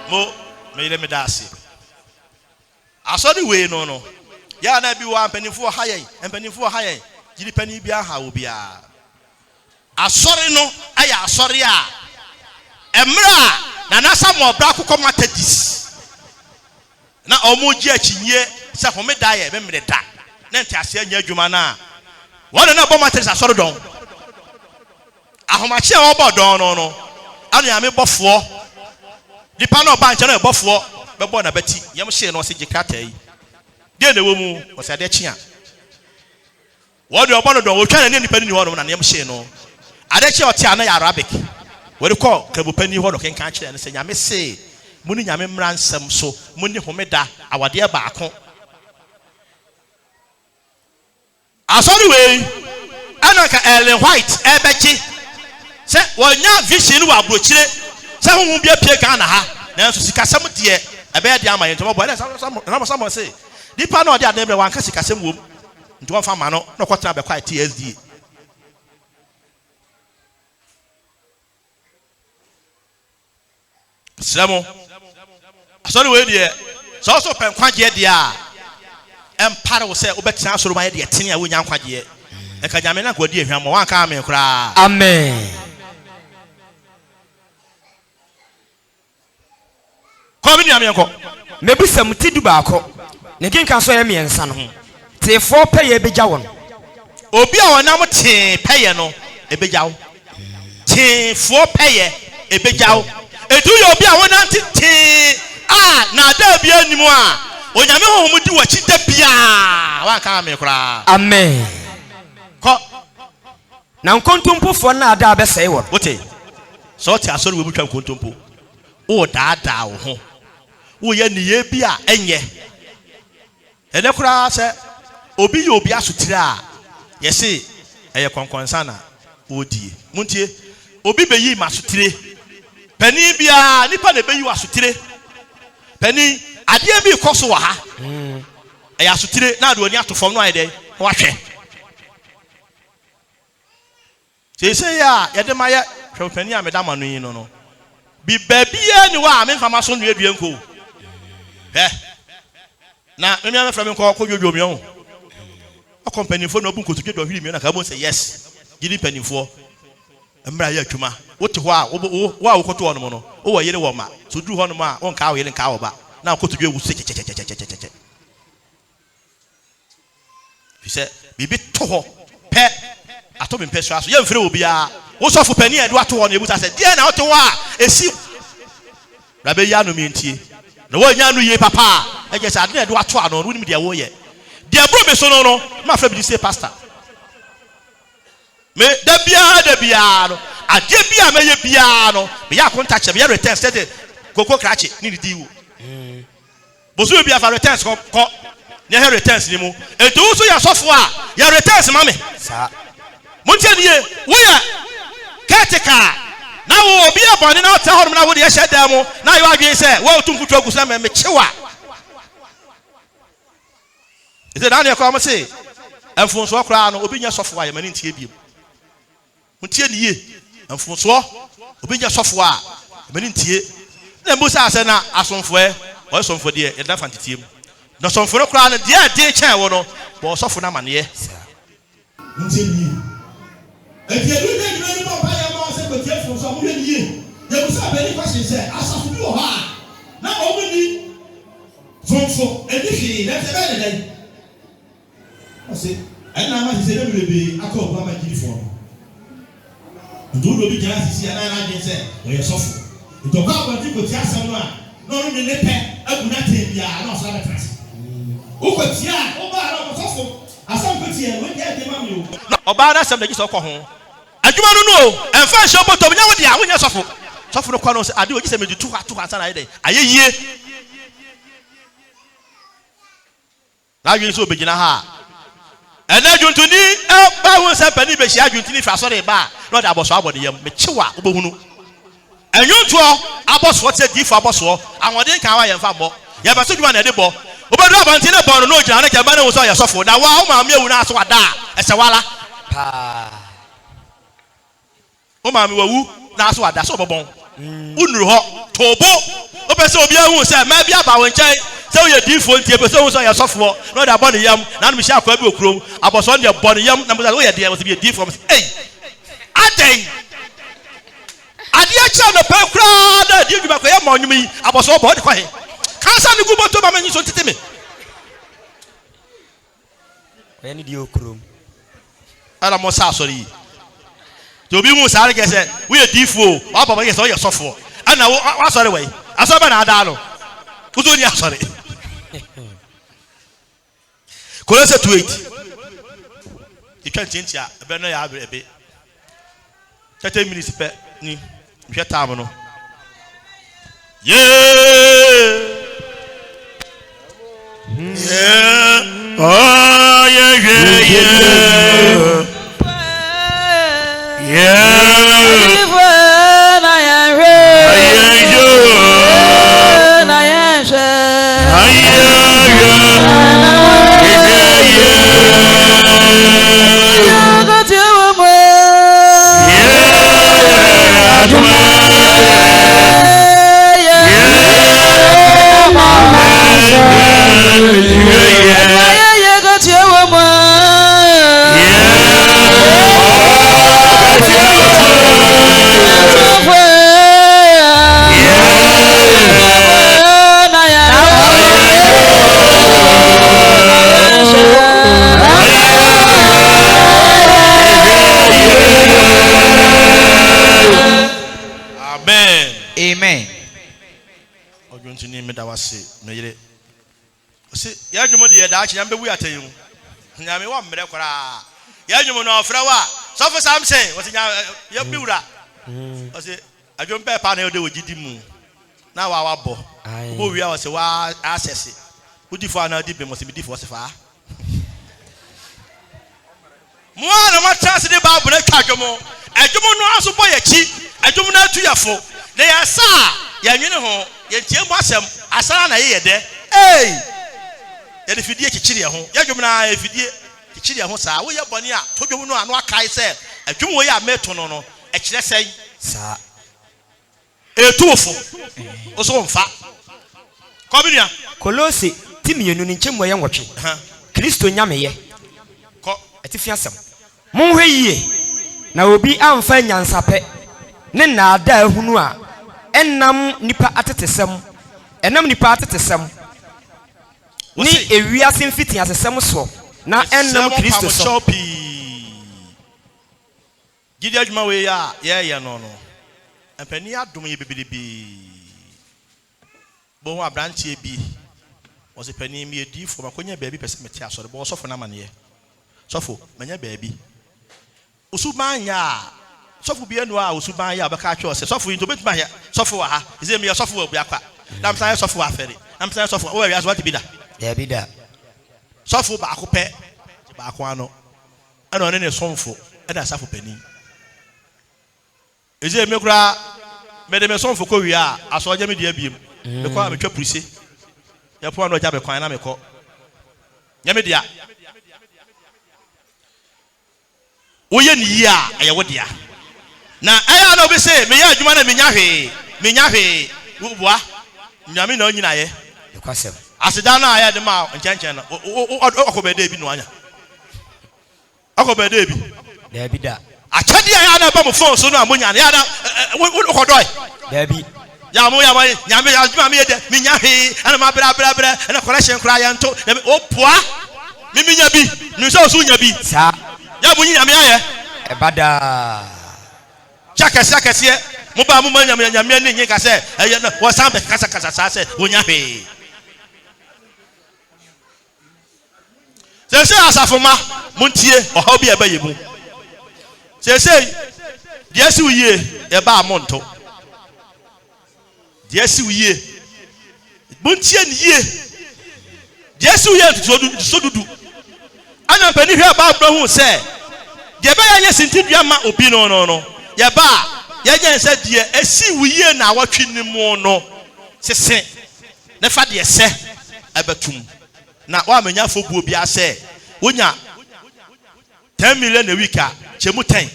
mo me ile me dasi asori we no ya na bi wa mpanifo haye jiri pani bia ha obia asori no aya asori a emra na nasa mo bra kokko matadis na omoji achinye se home da ye be mre da na ntiase anya adwuma na wona na boma tese asoro don ahomache a obo don no anu ya me bofo dipa na oba nche na bofo be bo na bati yem hye no se gikrata yi de na womu o se de chia wodi obo no don wo twa na nipa ni ho no na yem hye no ade chia o tia na ya Arabic wodi ko kabupani ho no kenkan kire na se nyame se muni nyame mra nsem so muni homeda awade baako asori we anaka Ellen White ebechi se wonya vision wa abrochire se honhom bia pie kan na ha na nso sikasem de ebe de amaye ntomo bo na samo se dipa na ode ademre wan ka sikasem wom nto won fa ma no na kwotena be kwa TSD Slamo asori we de so pen kwaje de a empare wo se obetina asori ma de tene a wonya kwaje e ka nyame na kwadi ehwam wan ka amen kura amen ko bi ni amen ko mebusam ti du baako ne kenkan so ye miensa no tefo peye beja won obi a wonam te peye no ebejawo tefo peye ebejawo edu yo obi a wonam te na da bia animu a onyame honhom di wachi da bia wan ka amen kura amen ko na nkontompofo na ada abesai won wote so te asori we butwa nkontompo o daada wo ho wo ye niye bia enye ene kura se obi ye obi asotire a yesi eye konkonsa na odie muntie obi beyi masotire pani bia nipa na beyi wasotire pani ade bi koso wa ha eye asotire na ade oni atofom no ayede Watch. Say ya yademaya hwepani Madam anu no. Bi baby anywhere me fama so nua duanko. Na me am fra me ko dwodwo me ho. A company fo no bu nkotu do hwiri me na ka bo say yes. Gidi panifo. Emra ya atwuma. Wote ho a wo koto ono no. Wo yere wo ma. So duru ho no ma won ka wo yere nka wo ba. Na kotu dwe wu se che. He said, "Bibi toho pe ato me peso aso ye mfre obi a wo sofo pani e do ato wo no ebuta said die na oto wa esi rabe ya no mentie na wo nya no ye papa e je say ade na do ato ano no nim de wo ye de bro me so no ma fra bi say pastor me da bia no ade bia me ye bia no me ya contact me ya return said koko krache ni di wo boso bia fa return ko ne he returns ni mu eto so ya sofo a ya returns mame sa montie nie wo ya katika na wo obi abone na ota horom na wo de hye da mu na yo adwen se wo tumfutu agusa me chewa ise na ne ko am se enfonso okra no obi nya sofo a ya mani ntie biem montie nie enfonso obi nya sofo a mani ntie na mbo sa ase na asomfo o somfo de e da fantitiem no somfo kra na de ade chen wo no bo sofo na mane montie nie if you do that, you don't buy a mouse and get from some year. There was a very question said, ASAFO do ha. Now only from edition, that's a better day. I say, and now I say, let me be a call by my uniform. Do the big ass, and I can say, we are soft. You don't have what you could tell someone. No, in the pen, I would not take the other class. Who could see over soft? As some could see, when they had the money. Obana, some ladies of home. Adwuma no no emfa hye obotom nya wo dia wo nya sofo no kwa no se ade ogi se medu tu asa na ide ayeyie na yin so begina ha ena dwuntuni e ba wo se pani be hia dwuntuni fa so re ba no da aboso abode yam me chewa obohunu enyunto aboso te di fa aboso awode kan wa yemfa bo ye ba so dwuma na de bo obodu abanti ne bo no gina na ke ba na wo so ya sofo na wa wo ma me ewu na aso ada ese wala pa o ma mi wawu na so ada so bobon unru ho tobo o pese obi ehun se ma bia ba won nchen se o ye difo ntie pese o so ya sofo no da bone yam na no mi sha akwa bi okrom aboso de bone yam na mo o ye de o se bi difo hey adai ade a cha no pa kra da di djuma ko ye ma onyum yi aboso bo de kwa he kansa ni gubo to ba manyi so tete me we ni di okrom ala mo sa sorry to be mu sare ke se we difo wa baba ke se o ye sofo ana wa sore we aso ba na ada no uzo ni asore Kolose 2:8 you can change ya be no ya ebe 30 minutes pe ni hwe time no oh yeah Amen. Ogunti ni me da wase me yire. Ose ya dwumo de da achi yambe wu atayin. Nyame wa mmere kora. Ya dwumo no ofra wa. Sofo Samson, wose nya ya biwura. Ose adwom pe pa na de wogidi mu. Na wa wabo. Obo wi a wose wa access. Udi fo na di be mo se bi di fo se fa. Mo na ma chance de ba bu na twa dwomo. Adwomo no aso boy achi. Adwomo na atu yafo. They are sa ya nwene ho ye ntie mu asem asara na ye de eh ye de fidie chichiri ho ye dwom na ye fidie kichiri ho saa wo ye boni a todwo no anu akai se adwum wo ye ameto no no e kire sei saa etuofo oso mfa ko binia Kolose timienu ni nchemu ye nwotwe Kristo nyameye ko atifi asem monhwe yie na obi amfa nyansape ne na ada ahunu a enam nipa atetesem enam nipa atetesem ni ewiase mfiti asesem so na enam Kristo so gidi adwuma we ya ye no no empani adom ye bebelebi bo ho abrantie bi o se pani mi edi fo makonya baabi pese meti asore bo sofo na mane ye sofo manya baabi usubanya sofo bi enu a usubanya obeka atwe o se sofo into betuma ya sofo wa ha ize mi ya sofo wa Abuakwa nam san sofo wa afere nam san sofo o wa wiase what bi da sofo ba akopɛ ba ako ano ana one ne sonfo ana asafo pani ize mi kura mede me sonfo ko wi a asoje me dia biem me kwa me twa prise ya po ano ja be kwan na me ko nyame dia woye ni yi a aye wo dia na aya na obi se me ya adwuma na menya hwe wo nyame na onyina ye ekwasem asida na aya de ma nchenchen na okobede bi no anya okobede bi da bi da achadi aya na ba mo phone so no amonya na ya da okodoi da bi ya mo nyame ya adwuma me ye de menya hwe ana ma bra ana collection kra ya nto opoa miminya bi ni so so nya bi sa ya mo nyame aye ebada chakese mo ba mo nyame ni nyin ka se eye na wo sambe kasa sa se wo nya hwe se asafo ma montie oha bi eba yemu se die si uye e ba amonto die si uye montie ni ye die si uye so dudu ana pani hwe ba abrahu se die ba ya sintidua ma obi no ye ba ye gen se die esi uye na awatwe ni mu no sese ne fa de se abatum na wa menya fobu obi ase wonya 10 million a week a chemu 10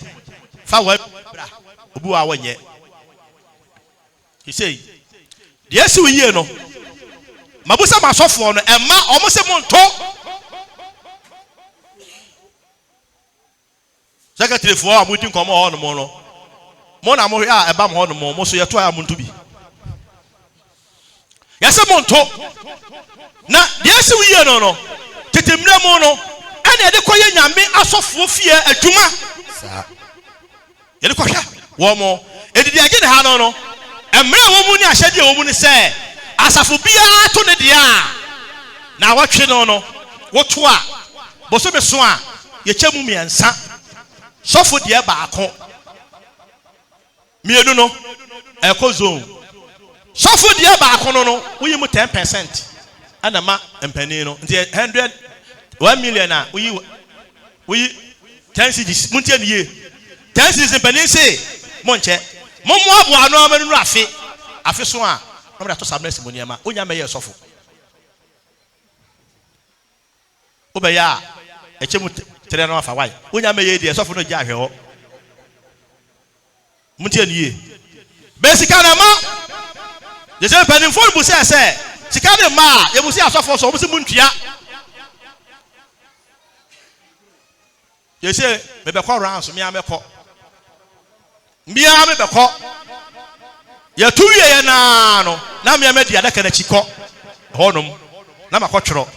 fa wa bra obi wa wonye he say the esi we ye no mabusa masofo no emma omo se monto secretary fo a mudi nkomo ho no mo na mo a eba mo ho no mo so ye to ya muntu bi ya se monto na the esi we ye no tetemna mo no ana de koye nyame asofo fie adwuma sa ye de kohwa wo mo edidi age ne ha no emre wo mu ni ahyade wo mu ni se asafo bia to ne dia na watwe no woto a boso be so a ye chemu miensa sofo de ba ako mienu no eko zone sofo de ba ako no wo yi mu 10% ana ma empani no nti 1 million a we 10 cedis muntie ni ye 10 cedis empani se monche momo abo anu amanu afi so a no me to sabness moniema onya me ye sofo obeya echemu tere no afa wai onya me ye de sofo no ja hwe ho muntie ni ye basika na ma je se empani fo bu se sika de ma ye bu se asofo so bu se muntua ye se me be ko round so me ameko mbia me be ko ye tuwie ye na no na me amedi adaka na chiko honum na makotworo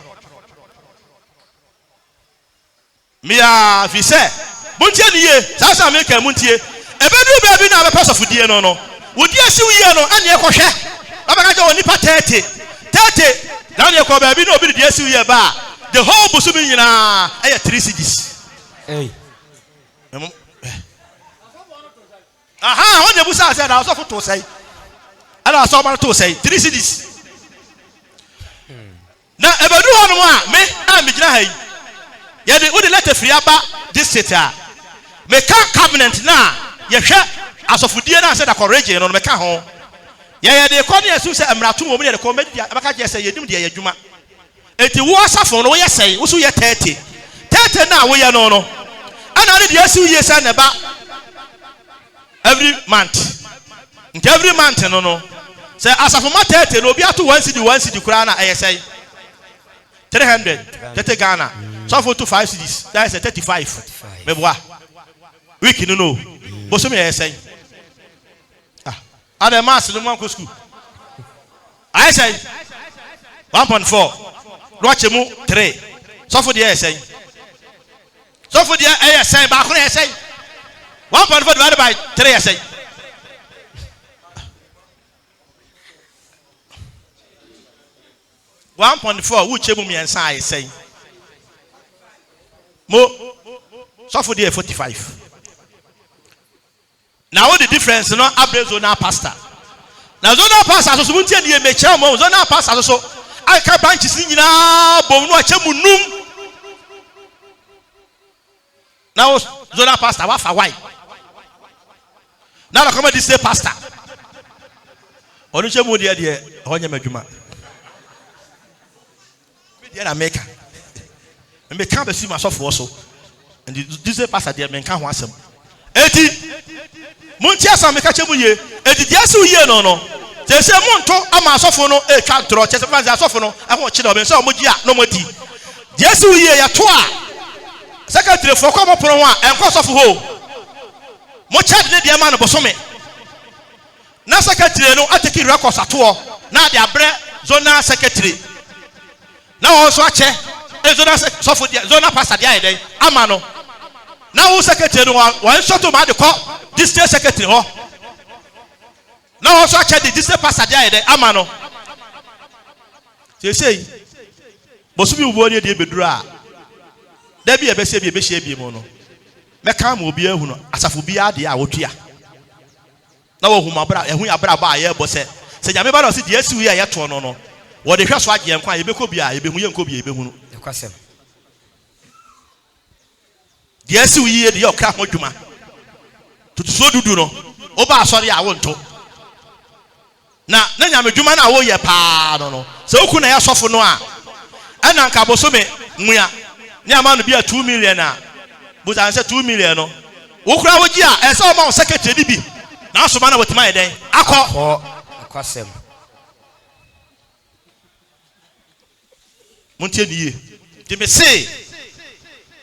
mbia fi se muntie ni ye sasa me ka muntie ebedu be bi na be person fudie no wodi asi wiye no ane ekohwe abaka je oni pa 30 na ne ko be bi na obi di asi wiye ba the whole busu bi nyina eye 3 cedis aha wonye busa say na so foto say ala so ma to say 3 cedis na ebedu hono a me na me gina ha yi ye de wo de letter free aba district a me ka cabinet na ye hwe asofudie na say da correge no me ka ho ye de ko ne asu say emrato wo me de ko me dia abaka je say ye dim de ye adwuma enti wo asafo no wo ye say wo so ye 30 30 na we ya no no ana ne dia si ye say neba every month nke every month no no say asafo ma 30 no obi ato 1 cedi kura na ayesay 300 30 Ghana so for 5 cedis that is 35 meboa week no bosom ayesay Ada mass no man ko school. I say 1.4. Watch mu 3. So for the say. So for the say ba ko say 1.4 divided by 3 say. $1.4 which mu miensa I say. Mo so for the 45. Now what the difference no abre zonal pastor. Now zonal pastor so muntie ne MICHAI mo zonal pastor so aka branches ni nyina bom no achemu num. Now zonal pastor wa fa why? Now the come this say pastor. Onu chemu de honya madwuma. Me de na make. Me can be see myself so. And this say pastor de me kan ho asem. Eti Muntia sameka chemu ye edidia se uye no no te se monto ama asofo no e twa tro che se fanzi asofo no e ho chi na oben se omoji a no moti dia se uye ya to a secretary for ko moporo a enko asofo ho mo charge ne dia ma no bosome na secretary no ateki records ato na de abre zonal secretary na wo so ache e zonal sofo dia zonal pastor dia den ama no na wo secretary no wan shoto ma de ko district secretary ho na also check the district pastor there ama no say bosubi ubo ne de beduru a da bi e be se bi e be hia bi mo no meka ma obi ahu no asafo bi ade a wotua na wo hu mabra ehu ya bra ba ye bo se nyame ba na se de asiu ya ye to no no wo de hwe so agye nkwa ye be ko bi a ye be hu ye nko bi ye be hu no ekwasem de asiu ye de okra ho dwuma so dudu no oba asori a wonto na nyame dwuma na wo ye pa no se oku na ya sofo no a ana nka bosome nwua ne ama no bia 2 million a buza nse 2 million no wo kura wo gi a ese o ma secretary di bi na so ma na wotima ye den akọ akwasem montie niye de me se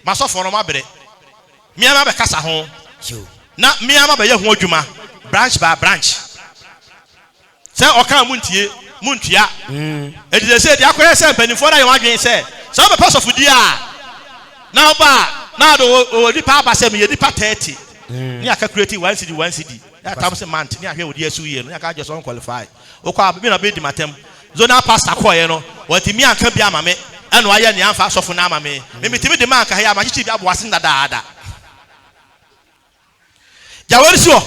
ma sofo no ma bere mi ama be kasa ho na miama ba ye ho adwuma branch by branch say oka muntua edide say de akoye say mpanifo na ye wadwen say so be person of di a na ba na do di pa ba say me ye di pa 30 ni aka create 1 cedi ya tam say month ni ahwe odi asu ye no ya ka just qualify okwa bi na be di matem zonal pastor koye no wati mi anka bi ama me eno aye ne amfa sofo na ama me me timi de man ka ya ma chichi bi aboase ndadaada Jawari so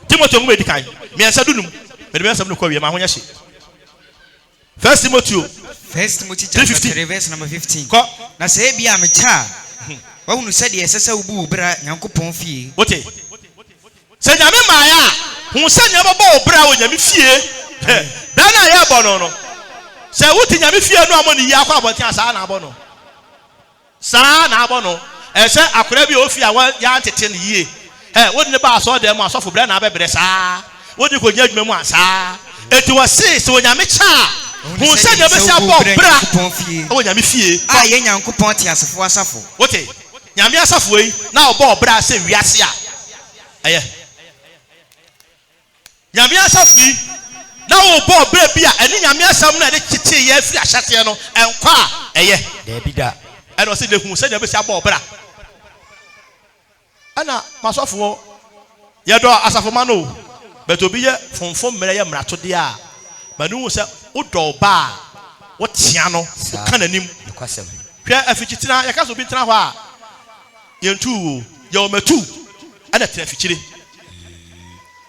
Timothy ngwe dikan me ansa dunum me de ansam no kwa wie ma honya hye First Timothy chapter 3 verse number 15 ko na se bia mecha wa hunu se de esesa ubu bra nyankopon fie ote se nyame maaya hu se nyame bo obra wo nyame fie da na ya bo no se wuti nyame fie no amoni ya kwa abonti asa na abo no sa na abo no e se akora bi ofi a ya ntete ne yie wodi ne ba so dem asofo bra na abebere saa wodi ko nya adwuma mu asa eti wose se onyame cha hu se nyame sia bo bra wo nyame fie a ye nyankopon ti asafo asafo ote nyame asafo yi na obo bra se wiase a eye nyame asafo yi na obo bra bi a eni nyame asam na de tete ye afiri ahyate no enkwa a eye da bi da eno se de hu se nyame sia bo bra ana masofo ye do asafo ma no beto bi ye fonfom mere ye mrato de a manu se udo ba wo tia no kananim ekwasem hwe afikitina ye ka so bi tena ho a ye ntu ye o matu ana tena fikire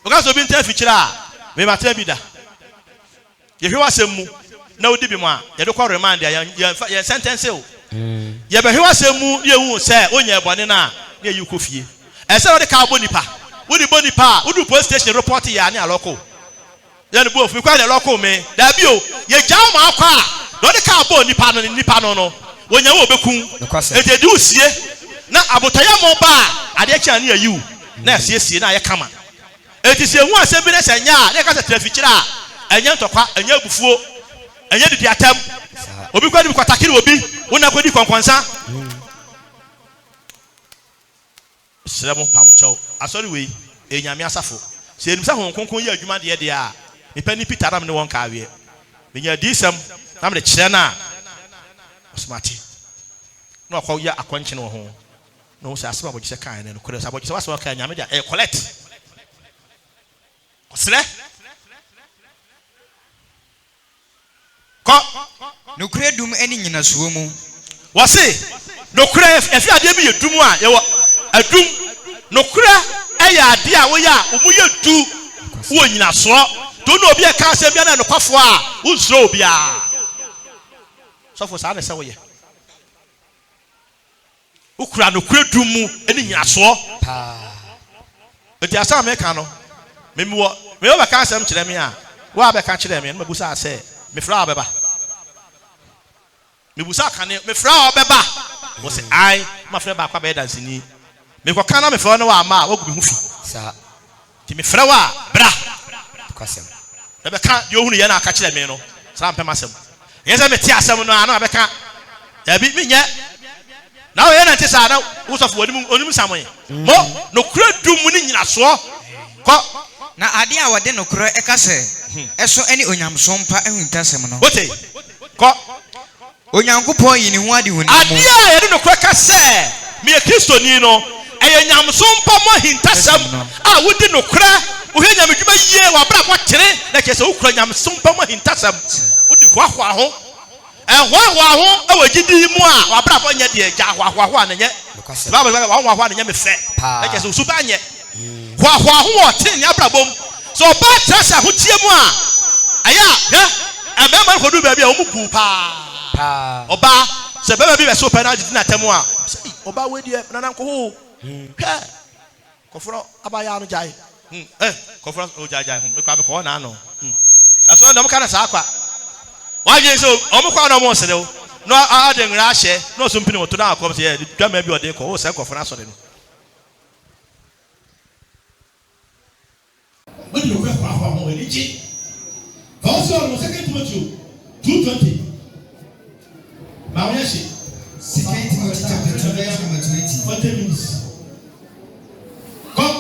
o ka so bi tena fikire a me ma tena bi da ye hwe wasem mu na odi bi mu a ye do kwa remind ye sentence o ye be hwe wasem mu ye hu se onye bone na ye yi kofie ese no de ka bonipa wodi bonipa wodi police station report ya ni aloko ye no bo fi kwa le loko me da bi o ye jaw ma akwa no de ka bonipa no nipa no wonya wo bekun ede di usie na abotaya mo ba ade kia na yiwu na asiesie na ayekama eti se hu asem bi na senya na ka se trafikira enya ntokwa enya bufuo enya didi atam obi kwadi kwatakiri obi wona kwadi kwankwansa seremo pamcho asori we enyame asafo se enimsa honkonkon ye adwuma de a mepani Peter ram ne won ka awie menya disam na me kire na osmati no akwa ya akwanche no ho no se asema bogise kan ne no kure se bogise waso kan nyame dia collect osre ko no kure dum eni nyina so mu wase no kure efi ade bi yedum a ye wo adum no kure eya ade a wo ya omu yedu wo nyina so to no obi e ka se bia na no kwafo a unzro obi a so for sa na se wo ye ukura no kure dum mu eni nyina so pa enti asa me ka no me wo ka asem kire me a wo be ka kire me no mabusa se me fra abeba me busa ka ne me fra abeba wo se ai ma fra ba kwa be dance ni me ko kana me fra no wa ma wo gu me hu fi sa ti me fra wa bra kwasem e be ka yo hunu ye na aka kire me no sa mpem asem ye se me ti asem no ana be ka ya bi me nye na we na ti sa na wo sofo onim samoye mo no kura dum ni nyina so ko na ade a wode no kura e ka se eso eni onyamso mpa ehuntasem no wote ko onyankopon yi ni hu ade huni mu ade a ye no kura ka se me kristoni no eye nyamso mpa mo hintasem a wodi no kura wo he nyamedwuma yie wa bra ko kire na ke se wo kura nyamso mpa mo hintasem wodi hwahwa ho hwahwa ho awagidi mu a wa bra ko nya de ja hwahwa na nye baba wa hwahwa na nye me fe na ke se usu ba nye hwahwa ho wo tin ya bra bom so ba trasa ho tie mu a aya he emema ko du ba bia o mu pu pa oba se baba bi be so penalty na temu a oba we die na nanko ho hwe kofro abaya no jai kofro o jai me kwa be ko na no aso na mo kana sa akwa wa je so o mo kwa na mo se de no a de ngra hye no so mpini mo to na akwa se dwa ma bi o de ko o se kofro na so de no when you go for our energy. Also, on 2 Timothy 2:20. Now, yes, 2 Timothy chapter 2 verse number 20. 40 minutes. Come.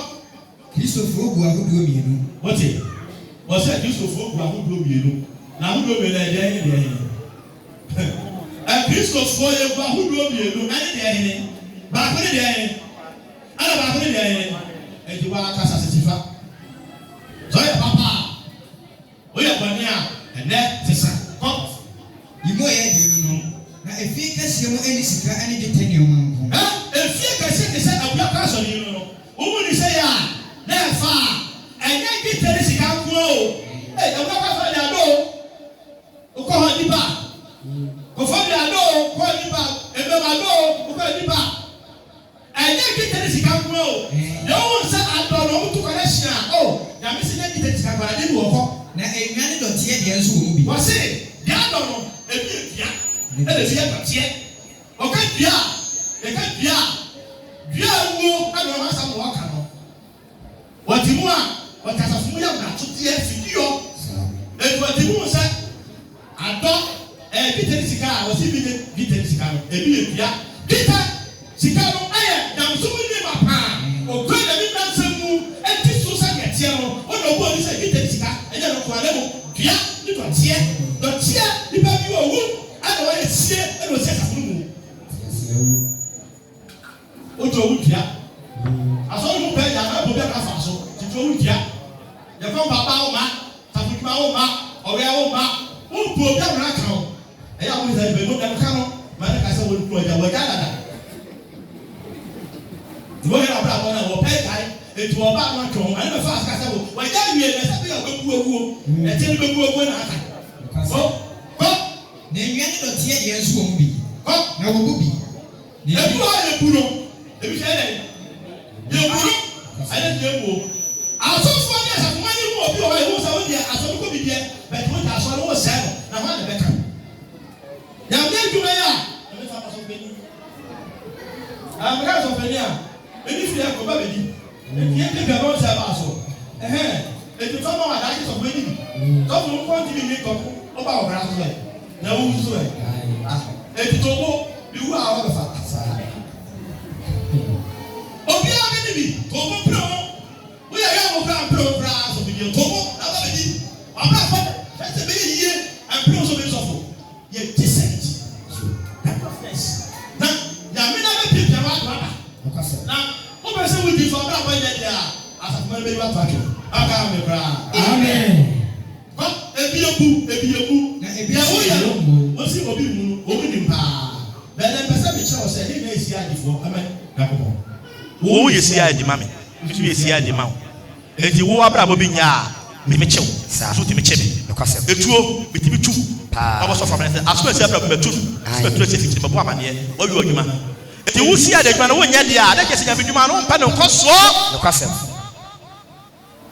Christopher Abuakwa mienu. What is? What's that? Christopher Abuakwa mienu. Now, who do we like? And Christopher Abuakwa mienu. Any day, back when day, and back when day, and you are a casa. So papa, we are going here, and that is a come. You know, you know. Now, if you can see any secret, any detail, if you can see the set of your person, you know, who would you say, never far, and then get the secret grow. Hey, the work of the door, who call the back, who found the door, call the back, and the door, who call the back. And then get the secret grow. No one said, I don't know to connection. Oh. Na misi na kita tsaka bara de wo na enwane dotie de enso wo bi wase dia do no ebi dia ele dia dotie o ka dia e ka dia wo ka do ma sa mo waka no wati mu a wakasa fu ya na tutie fidio e wati mu sa ado kita tsaka wasi bi kita tsaka no ebi dia kita tsaka no aye na musumu ni ma pa o ko na mi na samu enti so sa yetie no o no bo ni sa kita tsaka enye no kwa lemo dia ni dotie ni ba bi wo wu ana wa yetie e no se ka fu mu o to wu dia aso mu pe ya na bo be ka fa so ti to wu dia ya ko baba o ma ta fu ma o ma o ya o ma o bo bi amra ka o e ya wo ni sa be no da ka no ma na ka sa wo ku ja wo ja da wo ya bra bo na wo pe kai etu oba no twon ani be fa aka sa wo wa ja wie na sa be ya bebu owo e ti ni bebu owo na aka ko na enwane dotie de enso wo bi ko na wo bu bi e bu o e bu no e bi se na e bu no ale de bu aso fo ni asa fo ni mo obi o wa e wo sa wo dia aso ko bi dia be to ta aso no wo se no na ma na be ka ya me dwuma ya e me fa na because of enia eni fi ko ba be di eni ke ga bo sa ba so eti so mo wa da so be di so mo ko ti ni ko o ba o bra so e na wo so e eti to mo bi wu a wa fa obi a be di bi to mo pro we ya mo pro so bi di to mo na ba be di wa ba fa se be yi and pro so be so fo ye decent na ya me na be pipia wa ba na o be se we di for ba ba ye dia asafo be wa to aka me bra amen ko ebi ebu na ebi ya wo ya wo si obi mu o bi nim pa be na pesa be che o se ni na esi adifo amen na ko wo ye si adi mame ntu ye si adi ma wo enti wo abra bo bi nya me me chew so ti me che me etuo me ti bi tu pa wo so fa me se aso esi abra me tu me tu se ti bo amane o wi odwuma enti wo si adi adwuma na wo nya dia da ke se nya bidwuma no mpa ne nkoso no kwasem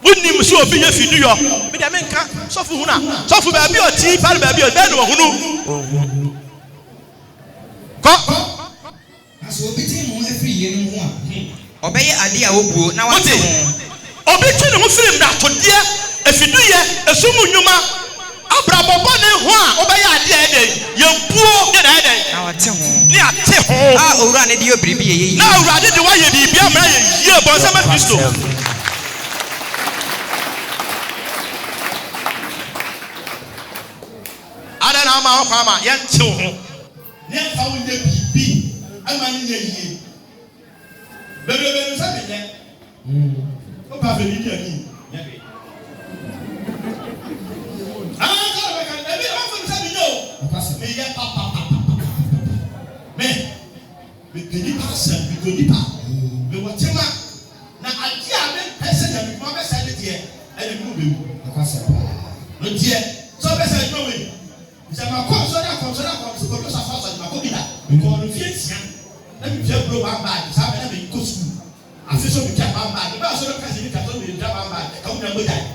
wunnim so obi ye fi nuyo me de menka sofu hu na sofu ba bi oti pa ba bi o be no hunu ko aso obi ti mo afiri ye no ho a obeye ade a obuo na wa te obi ti ne ho firim da to de efidu ye esumu nnwuma abrabobo ne ho a obeye ade a ede ye buo de na ede na wa te ho ni ate ho a owura ne de obribi ye yi na owura de wa ye bi bia mra ye ye bon sama Kristo ada na ma kwa ma ye nte ho ne fa wo ye bibi ama ni ye yi bebe sa be ne o ba be ni dia ni ya be ka be ka ebi o fa sa be no me ye pa me ni pa sa me ni pa me wo tema na aji a me pese ya me ma be sa de tie e de mu be mu no tie so be sa no we Jama ko so ko sa fa sa ma ko bi da ko no fie tia na bi fie bro wa ba sa be na be ko school afi so bi ka ba ba ba so ka si ka so bi da ba ba ka mu na mo dai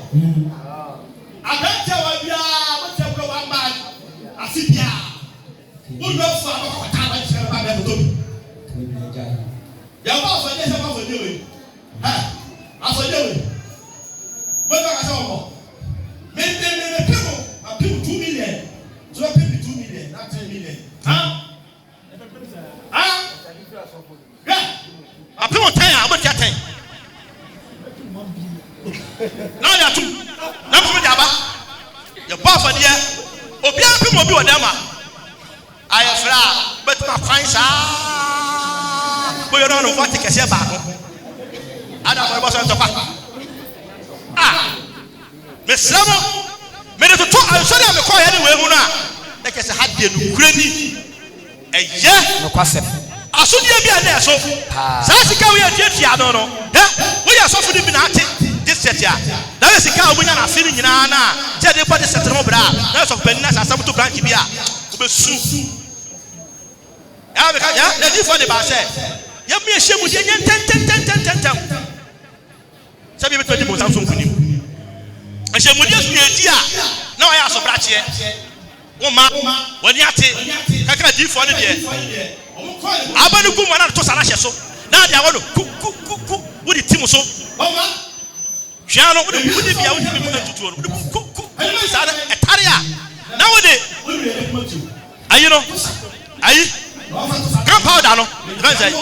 abanta wa bia mo fie bro wa ba afi bia wo do fa ba ko ta ba se ba ba to bi ya ba so de se ba so de we aso de we mo ba ka sa wo me pemo a pemo 2 million. So I pay me 2 million, not 10 million. Huh? Yeah. I pay on 10, I want 10. Now they are 2. Now for the Abba. Your boss for the year. Obia pay mo bi o dem a. I afra, but my fine sir. Boy, you don't know what take a share back. I don't know what's on top. Miss Summer. Me to I sorry am call anyway hu na e ke se ha de no kure ni eye no kwasem asodie bia na eso sa sika we atiatia no we ya so fudi bi na ate this set ya na we sika omunya na afi ni nyina na je de body set no bra na so pani na asam to branch bia obesu ya be ka ya na di for the ba se ya mi ehye mu de ten sabi be to di mo samsung kunim ehye mu de su edi a na wa ya so brache wo ma woni ate kaka di for ne de abanu kum wana to sala hye so na dia wo no ku wo di tim so hwea no wo di bia wo di mu ntutuo no ku sa na etare a na wo de ayi no ayi kan powder no kan say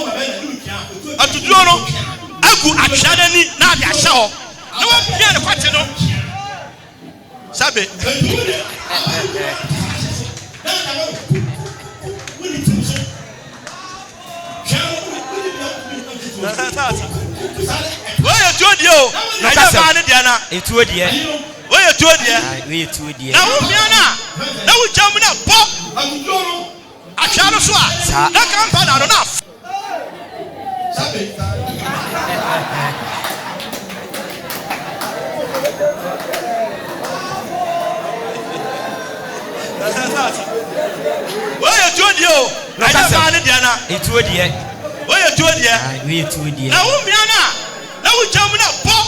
atutuo no agu ahwa dani na dia hye ho na wo bia ne kwate no sabe Oye tuodie na ya ba ne dia na etuodie oye tuodie we tuodie na wo bia na wo jam na pop ahwa no so a na kan pa na no na sabe oye tuodie na ya ba ne dia na etuodie oye tuodie we tuodie na wo bia na wo jam na pop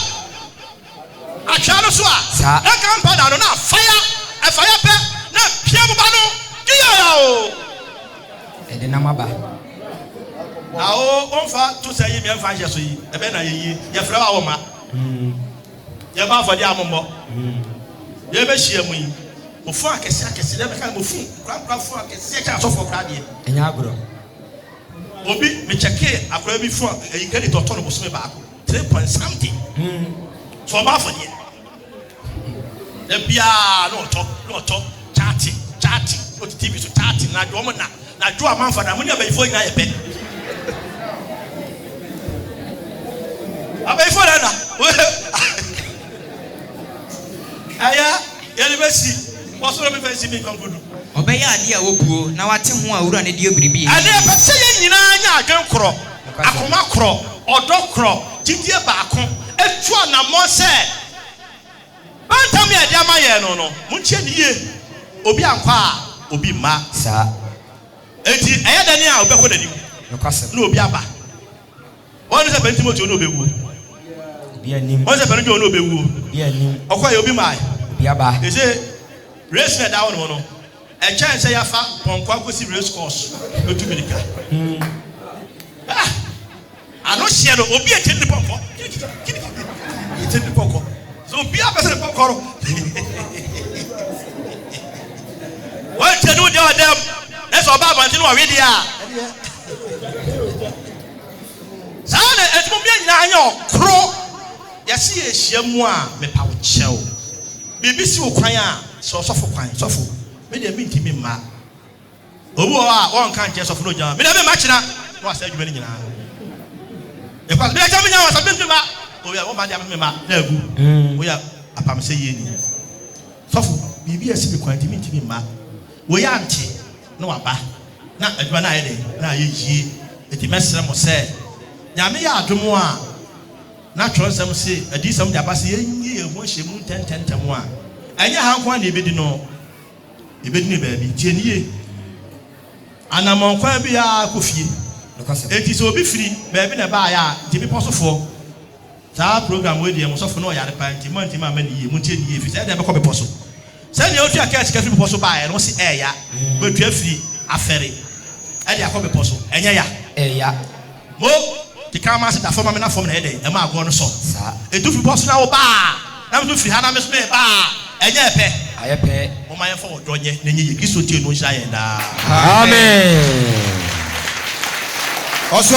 ahwa no so a na kan pa na no na fire pe na pia mo ba no dia o ede na maba Now, on far to say you can find your sweet, a better ye, your flower, your mouth for the ammo. You ever see me? Before I can say, never can move. Grandpa, can say, I saw for Craddy. And Yagro. Obi, Michai, I could before you get it autonomous me back. 3 point something. So, about for you. The piano, no talk, chatting, what TV to chatting, not woman, not draw a man for the money before you have a pen. I pay for that. Aya, university. What's the best thing you can do? Obey idea opu na wate ho awura ne die obribi. Ade pa se nyina nya adwen kro. Akoma kro, odo kro, gidie baako. Etu na mo se. Bantam ya dia ma ye no no. Muntie ni ye. Obi ankwa a, obi ma. Sa. Enti eya dani a obekọ dani. Nokase. Na obi aba. Wọ́n se benti mo ti ono obewu. Bi anim. Wọ́n se benti ono obewu. Bi anim. Okwa ye obi mai. Bi aba. Ese race na down no. A chance say yafa ponkwa gosi race course. Otu medika. Ano share no obi e tindi ponkwa. Tindi ponkwa. So obi abese ponkwa. What you do there them? That's all baba ntinu wa we dia. Sana etumbi nyina anya okro. Yesi ehia mu a mepa wo chew. Bibisi wo kwan a so sofo kwan sofo. Me de mi ntimi ma. Obu o a won kan je sofo no jama. Me de me ma kina. No asa adwuma ni nyina. E kwa me ja me nya wa sabe ntima. O ya wo ma dia me ma na agu. O ya apam se ye ni. Sofo bibi esi bi kwan ntimi ma. Wo ya ante no waba. Na adwuma na ye de na ye yie. Eti mesere mo se nyame ya adomo a na twonsam se adisam de abase yenyi ehu hyemu tententem a anya hankwa na ebedi no ebedi ne baabi tienie anamon kwa bi ya kofie enti so obi firi baabi na ba ya tibi posofo za program we de mo sofo no yare pa enti manti ma mani ye muntie ni ye fi se de be ko be poso se ne otu aka sika fi poso ba ya no se eya betu afiri afere e de akọ be poso enya ya Eya. mo the camera sit for me na form na e dey e ma go no so Sa. e do fi boss na wo ba na me do fi ha na me so ba enye epe Ayepe. mo ma ye for odonye na nye Kristo tie no hia ye da Amen. Also